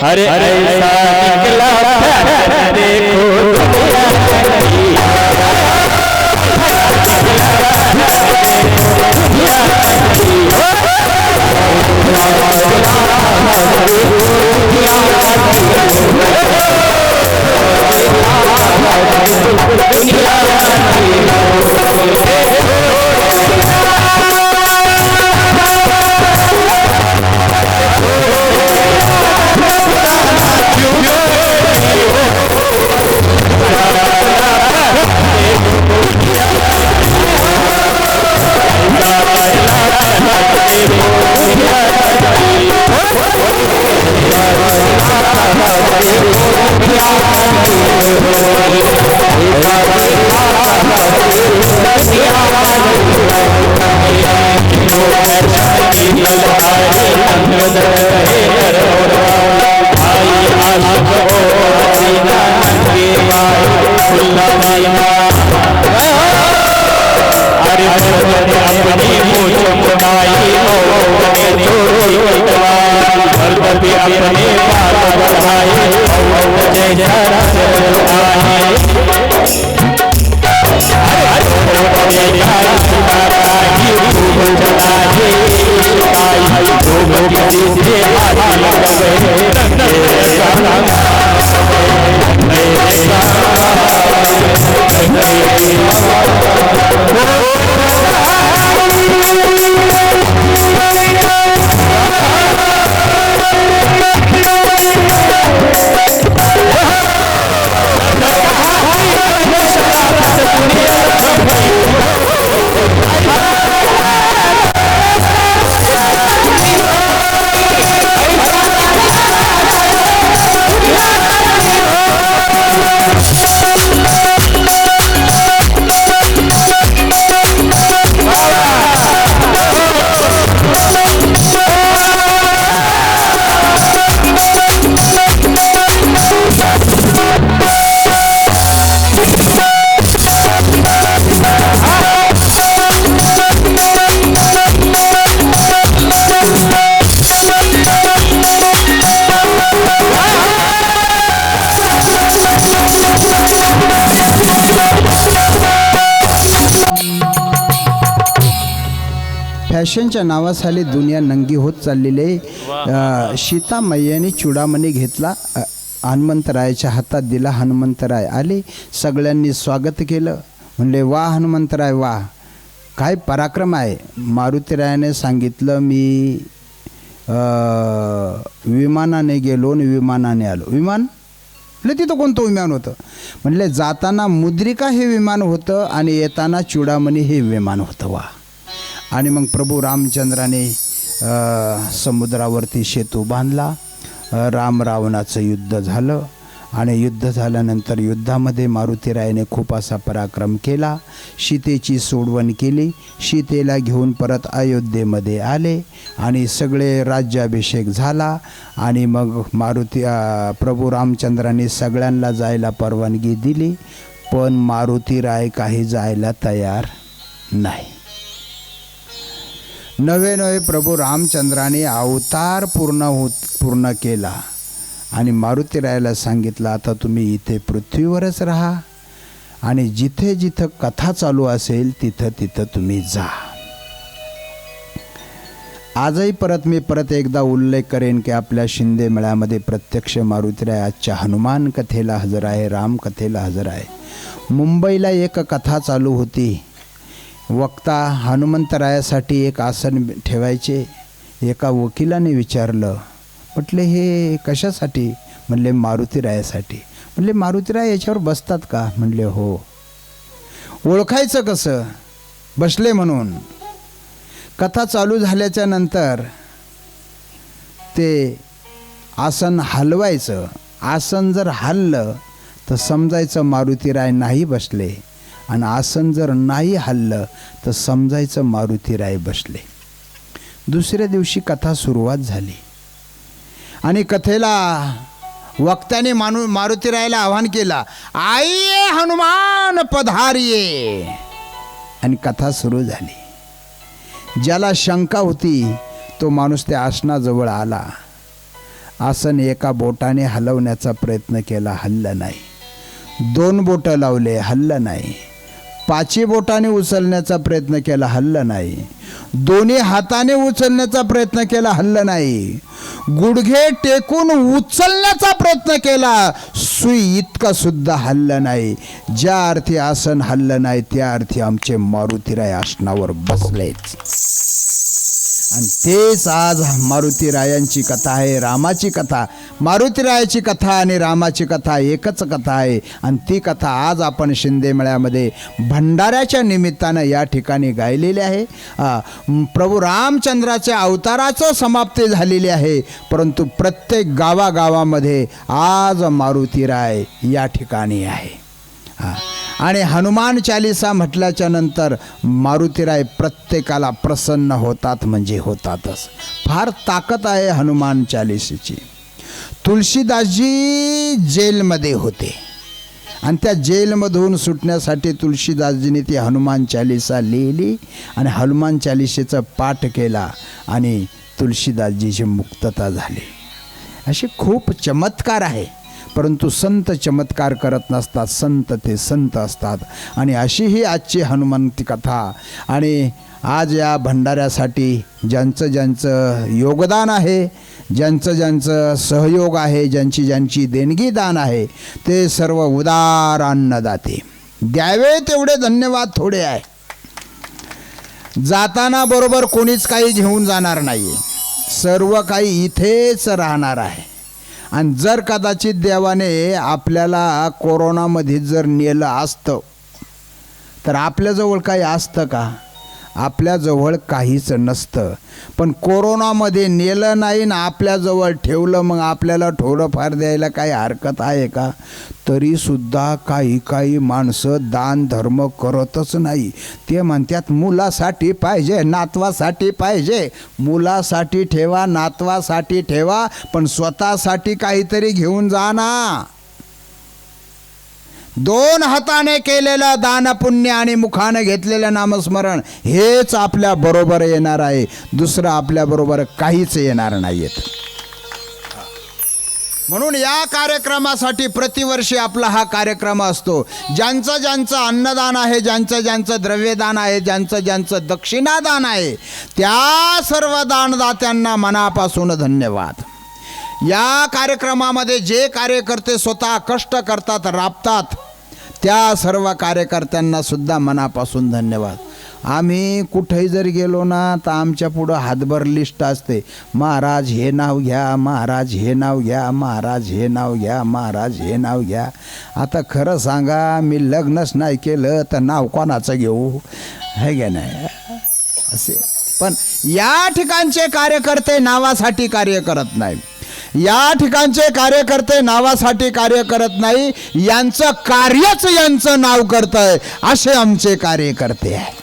अरे ऐसा निकला प्यार देखो फॅशनच्या नावाखाली दुनिया नंगी होत चाललेली आहे. सीता मैयाने चुडामणी घेतला, हनुमंतरायाच्या हातात दिला. हनुमंतराय आले, सगळ्यांनी स्वागत केलं. म्हणले वा हनुमंतराय वा, काय पराक्रम आहे. मारुतीरायाने सांगितलं मी विमानाने गेलो आणि विमानाने आलो. विमान म्हणले तिथं कोणतं विमान होतं. म्हणले जाताना मुद्रिका हे विमान होतं आणि येताना चुडामणी हे विमान होतं. वा. आणि मग प्रभू रामचंद्राने समुद्रावरती सेतू बांधला. राम रावणाचं युद्ध झालं आणि युद्ध झाल्यानंतर युद्धामध्ये मारुतीरायाने खूप असा पराक्रम केला. सीतेची सोडवण केली. सीतेला घेऊन परत अयोध्येमध्ये आले आणि सगळे राज्याभिषेक झाला. आणि मग प्रभू रामचंद्राने सगळ्यांना जायला परवानगी दिली, पण मारुतीराय काही जायला तयार नाही. नवे प्रभू रामचंद्राने अवतार पूर्ण केला आणि मारुतीरायाला सांगितलं आता तुम्ही इथे पृथ्वीवरच राहा आणि जिथे जिथं कथा चालू असेल तिथं तुम्ही जा. आजही मी परत एकदा उल्लेख करेन की आपल्या शिंदे मेळ्यामध्ये प्रत्यक्ष मारुतीराय आजच्या हनुमान कथेला हजर आहे, राम कथेला हजर आहे. मुंबईला एक कथा चालू होती. वक्ता हनुमंतरायासाठी एक आसन ठेवायचे. एका वकिलाने विचारलं, म्हटले हे कशासाठी. म्हणले मारुतीरायासाठी. म्हणले मारुतीराय याच्यावर बसतात का. म्हणले हो. ओळखायचं कसं बसले म्हणून. कथा चालू झाल्याच्या नंतर ते आसन हलवायचं. आसन जर हललं तर समजायचं मारुतीराय नाही बसले आणि आसन जर नाही हललं तर समजायचं मारुतीराय बसले. दुसऱ्या दिवशी कथा सुरुवात झाली आणि कथेला वक्त्याने मारुतीरायाला आवाहन केला, आइये हनुमान पधारिये. आणि कथा सुरू झाली. ज्याला शंका होती तो माणूस त्या आसनाजवळ आला. आसन एका बोटाने हलवण्याचा प्रयत्न केला, हललं नाही. 2 बोटं लावले, हललं नाही. 5 बोटाने उचलण्याचा प्रयत्न केला, हललं नाही. दोन्ही हाताने उचलण्याचा प्रयत्न केला, हललं नाही. गुडघे टेकून उचलण्याचा प्रयत्न केला, सुई इतका सुद्धा हललं नाही. ज्या अर्थी आसन हललं नाही त्या अर्थी आमचे मारुतीराय आसनावर बसलेच. आणि तेच आज मारुतीरायांची कथा आहे, रामाची कथा. मारुतीरायाची कथा आणि रामाची कथा एकच कथा आहे. आणि ती कथा आज आपण शिंदे मेळ्यामध्ये भंडाऱ्याच्या निमित्तानं या ठिकाणी गायलेली आहे. प्रभू रामचंद्राच्या अवताराचं समाप्ती झालेली आहे, परंतु प्रत्येक गावागावामध्ये आज मारुतीराय या ठिकाणी आहे. आणि हनुमान चालीसा म्हटल्याच्या नंतर मारुतीराय प्रत्येकाला प्रसन्न होतात म्हणजे होतातच. फार ताकद आहे हनुमान चालीसेची. तुलसीदासजी जेलमध्ये होते आणि त्या जेलमधून सुटण्यासाठी तुलसीदासजीने ती हनुमान चालीसा लिहिली आणि हनुमान चालीसेचा पाठ केला आणि तुलसीदासजीची मुक्तता झाली. असे खूप चमत्कार आहे, परंतु संत चमत्कार करत नसतात, संत ते संत असतात. आणि अशी ही आजची हनुमंती कथा. आणि आज या भंडाऱ्यासाठी ज्यांचं योगदान आहे, ज्यांचं सहयोग आहे, ज्यांची देणगी दान आहे, ते सर्व उदार अन्नदाते. द्यावे तेवढे धन्यवाद थोडे आहे. जाताना बरोबर कोणीच काही घेऊन जाणार नाही, सर्व काही इथेच राहणार आहे. आणि जर कदाचित देवाने आपल्याला कोरोनामध्ये जर नेलं असतं तर आपल्याजवळ काही असतं का. आपल्याजवळ काहीच नसतं. पण कोरोनामध्ये नेलं नाही ना आपल्याजवळ ठेवलं, मग आपल्याला थोडंफार द्यायला काही हरकत आहे का. तरीसुद्धा काही माणसं दान धर्म करतच नाही. ते म्हणतात मुलासाठी पाहिजे, नातवासाठी पाहिजे. मुलासाठी ठेवा, नातवासाठी ठेवा, पण स्वतःसाठी काहीतरी घेऊन जा ना. 2 हाताने केलेलं दान पुण्य आणि मुखाने घेतलेलं नामस्मरण हेच आपल्या बरोबर येणार आहे. दुसरं आपल्या बरोबर काहीच येणार नाहीत. म्हणून या कार्यक्रमासाठी प्रतिवर्षी आपला हा कार्यक्रम असतो. ज्यांचं ज्यांचं अन्नदान आहे, ज्यांचं ज्यांचं द्रव्यदान आहे, ज्यांचं ज्यांचं दक्षिणादान आहे, त्या सर्व दानदात्यांना मनापासून धन्यवाद. या कार्यक्रमामध्ये जे कार्यकर्ते स्वतः कष्ट करतात, राबतात, त्या सर्व कार्यकर्त्यांना सुद्धा मनापासून धन्यवाद. आम्ही कुठेही जर गेलो ना तर आमच्या पुढं हातभर लिस्ट असते. महाराज हे नाव घ्या, महाराज हे नाव घ्या, महाराज हे नाव घ्या, महाराज हे नाव घ्या. आता खरं सांगा, मी लग्नच नाही केलं तर नाव कोणाचं घेऊ, है का नाही असे. पण या ठिकाणचे कार्यकर्ते नावासाठी कार्य करत नाही. या ठिकाणचे कार्यकर्ते नावासाठी कार्य करत नाही, यांचं कार्यच यांचं नाव करतंय, असे आमचे कार्यकर्ते आहे.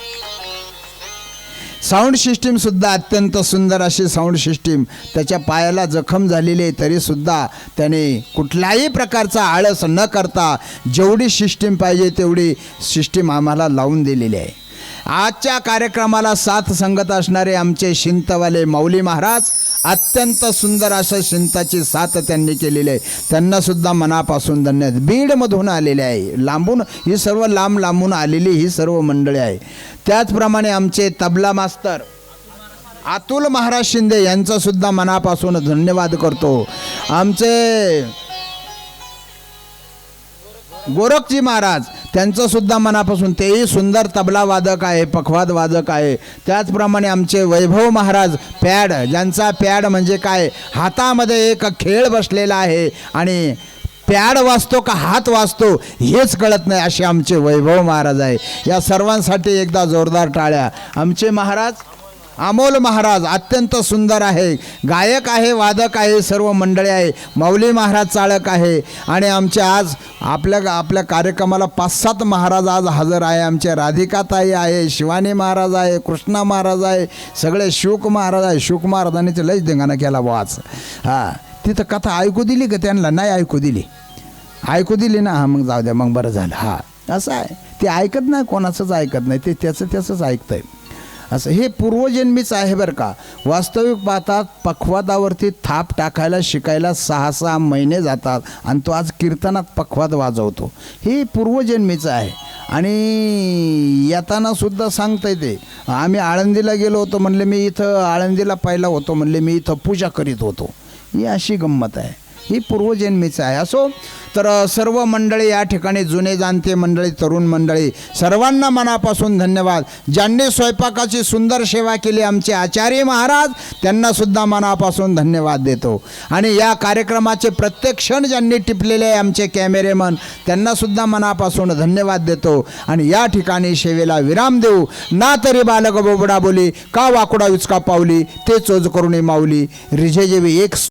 साऊंड सिस्टीम सुद्धा अत्यंत सुंदर अशी साऊंड सिस्टीम. त्याच्या पायाला जखम झालेली आहे तरीसुद्धा त्याने कुठल्याही प्रकारचा आळस न करता जेवढी सिस्टीम पाहिजे तेवढी सिस्टीम आम्हाला लावून दिलेली आहे. आजच्या कार्यक्रमाला साथ संगत असणारे आमचे शिंतवाले माऊली महाराज, अत्यंत सुंदर असं शिंताची साथ त्यांनी केलेली आहे. त्यांनासुद्धा मनापासून धन्यवाद. बीडमधून आलेले आहे, लांबून, ही सर्व लांब लांबून आलेली ही सर्व मंडळी आहे. त्याचप्रमाणे आमचे तबला मास्तर अतुल महाराज शिंदे यांचासुद्धा मनापासून धन्यवाद करतो. आमचे गोरखजी महाराज त्यांचंसुद्धा मनापासून, तेही सुंदर तबला वादक आहे, पखवाद वादक आहे. त्याचप्रमाणे आमचे वैभव महाराज पॅड, ज्यांचा पॅड म्हणजे काय, हातामध्ये एक खेळ बसलेला आहे आणि पॅड वाजतो का हात वाजतो हेच कळत नाही, असे आमचे वैभव महाराज आहे. या सर्वांसाठी एकदा जोरदार टाळ्या. आमचे महाराज अमोल महाराज अत्यंत सुंदर आहे, गायक आहे, वादक आहे, सर्व मंडळी आहे. माऊली महाराज चाळक आहे. आणि आमचे आज आपल्या कार्यक्रमाला 5-7 महाराज आज हजर आहे. आमचे राधिकाताई आहे, शिवानी महाराज आहे, कृष्णा महाराज आहे, सगळे शुक महाराज आहे. शुक महाराजांनी ते लयच धिंगाणा केला वाच. हां, तिथं कथा ऐकू दिली का त्यांना? नाही ऐकू दिली. ऐकू दिली ना, हां मग जाऊ द्या, मग बरं झालं. हां, असं आहे, ते ऐकत नाही, कोणाचंच ऐकत नाही, ते त्याचंच ऐकतं आहे. असं हे पूर्वजन्मीच आहे बरं का. वास्तविक पाहतात पखवादावरती थाप टाकायला शिकायला 6-6 महिने जातात आणि तो आज कीर्तनात पखवाद वाजवतो. हे पूर्वजन्मीचं आहे. आणि येताना सुद्धा सांगता येते, आम्ही आळंदीला गेलो होतो, म्हणले मी इथं आळंदीला पहिला होतो, म्हणले मी इथं पूजा करीत होतो. ही अशी गंमत आहे, ही पूर्वजन्मीचं आहे. असो तर सर्व मंडळी या ठिकाणी, जुने जाणते मंडळी, तरुण मंडळी, सर्वांना मनापासून धन्यवाद. ज्यांनी स्वयंपाकाची सुंदर सेवा केली आमचे आचार्य महाराज, त्यांनासुद्धा मनापासून धन्यवाद देतो. आणि या कार्यक्रमाचे प्रत्येक क्षण ज्यांनी टिपलेले आहे आमचे कॅमेरेमन, त्यांनासुद्धा मनापासून धन्यवाद देतो. आणि या ठिकाणी सेवेला विराम देऊ. ना तरी बालक बोबडा बोली, का वाकुडा विचका पावली, ते चोज करुणी माऊली, रिझे जेवी एक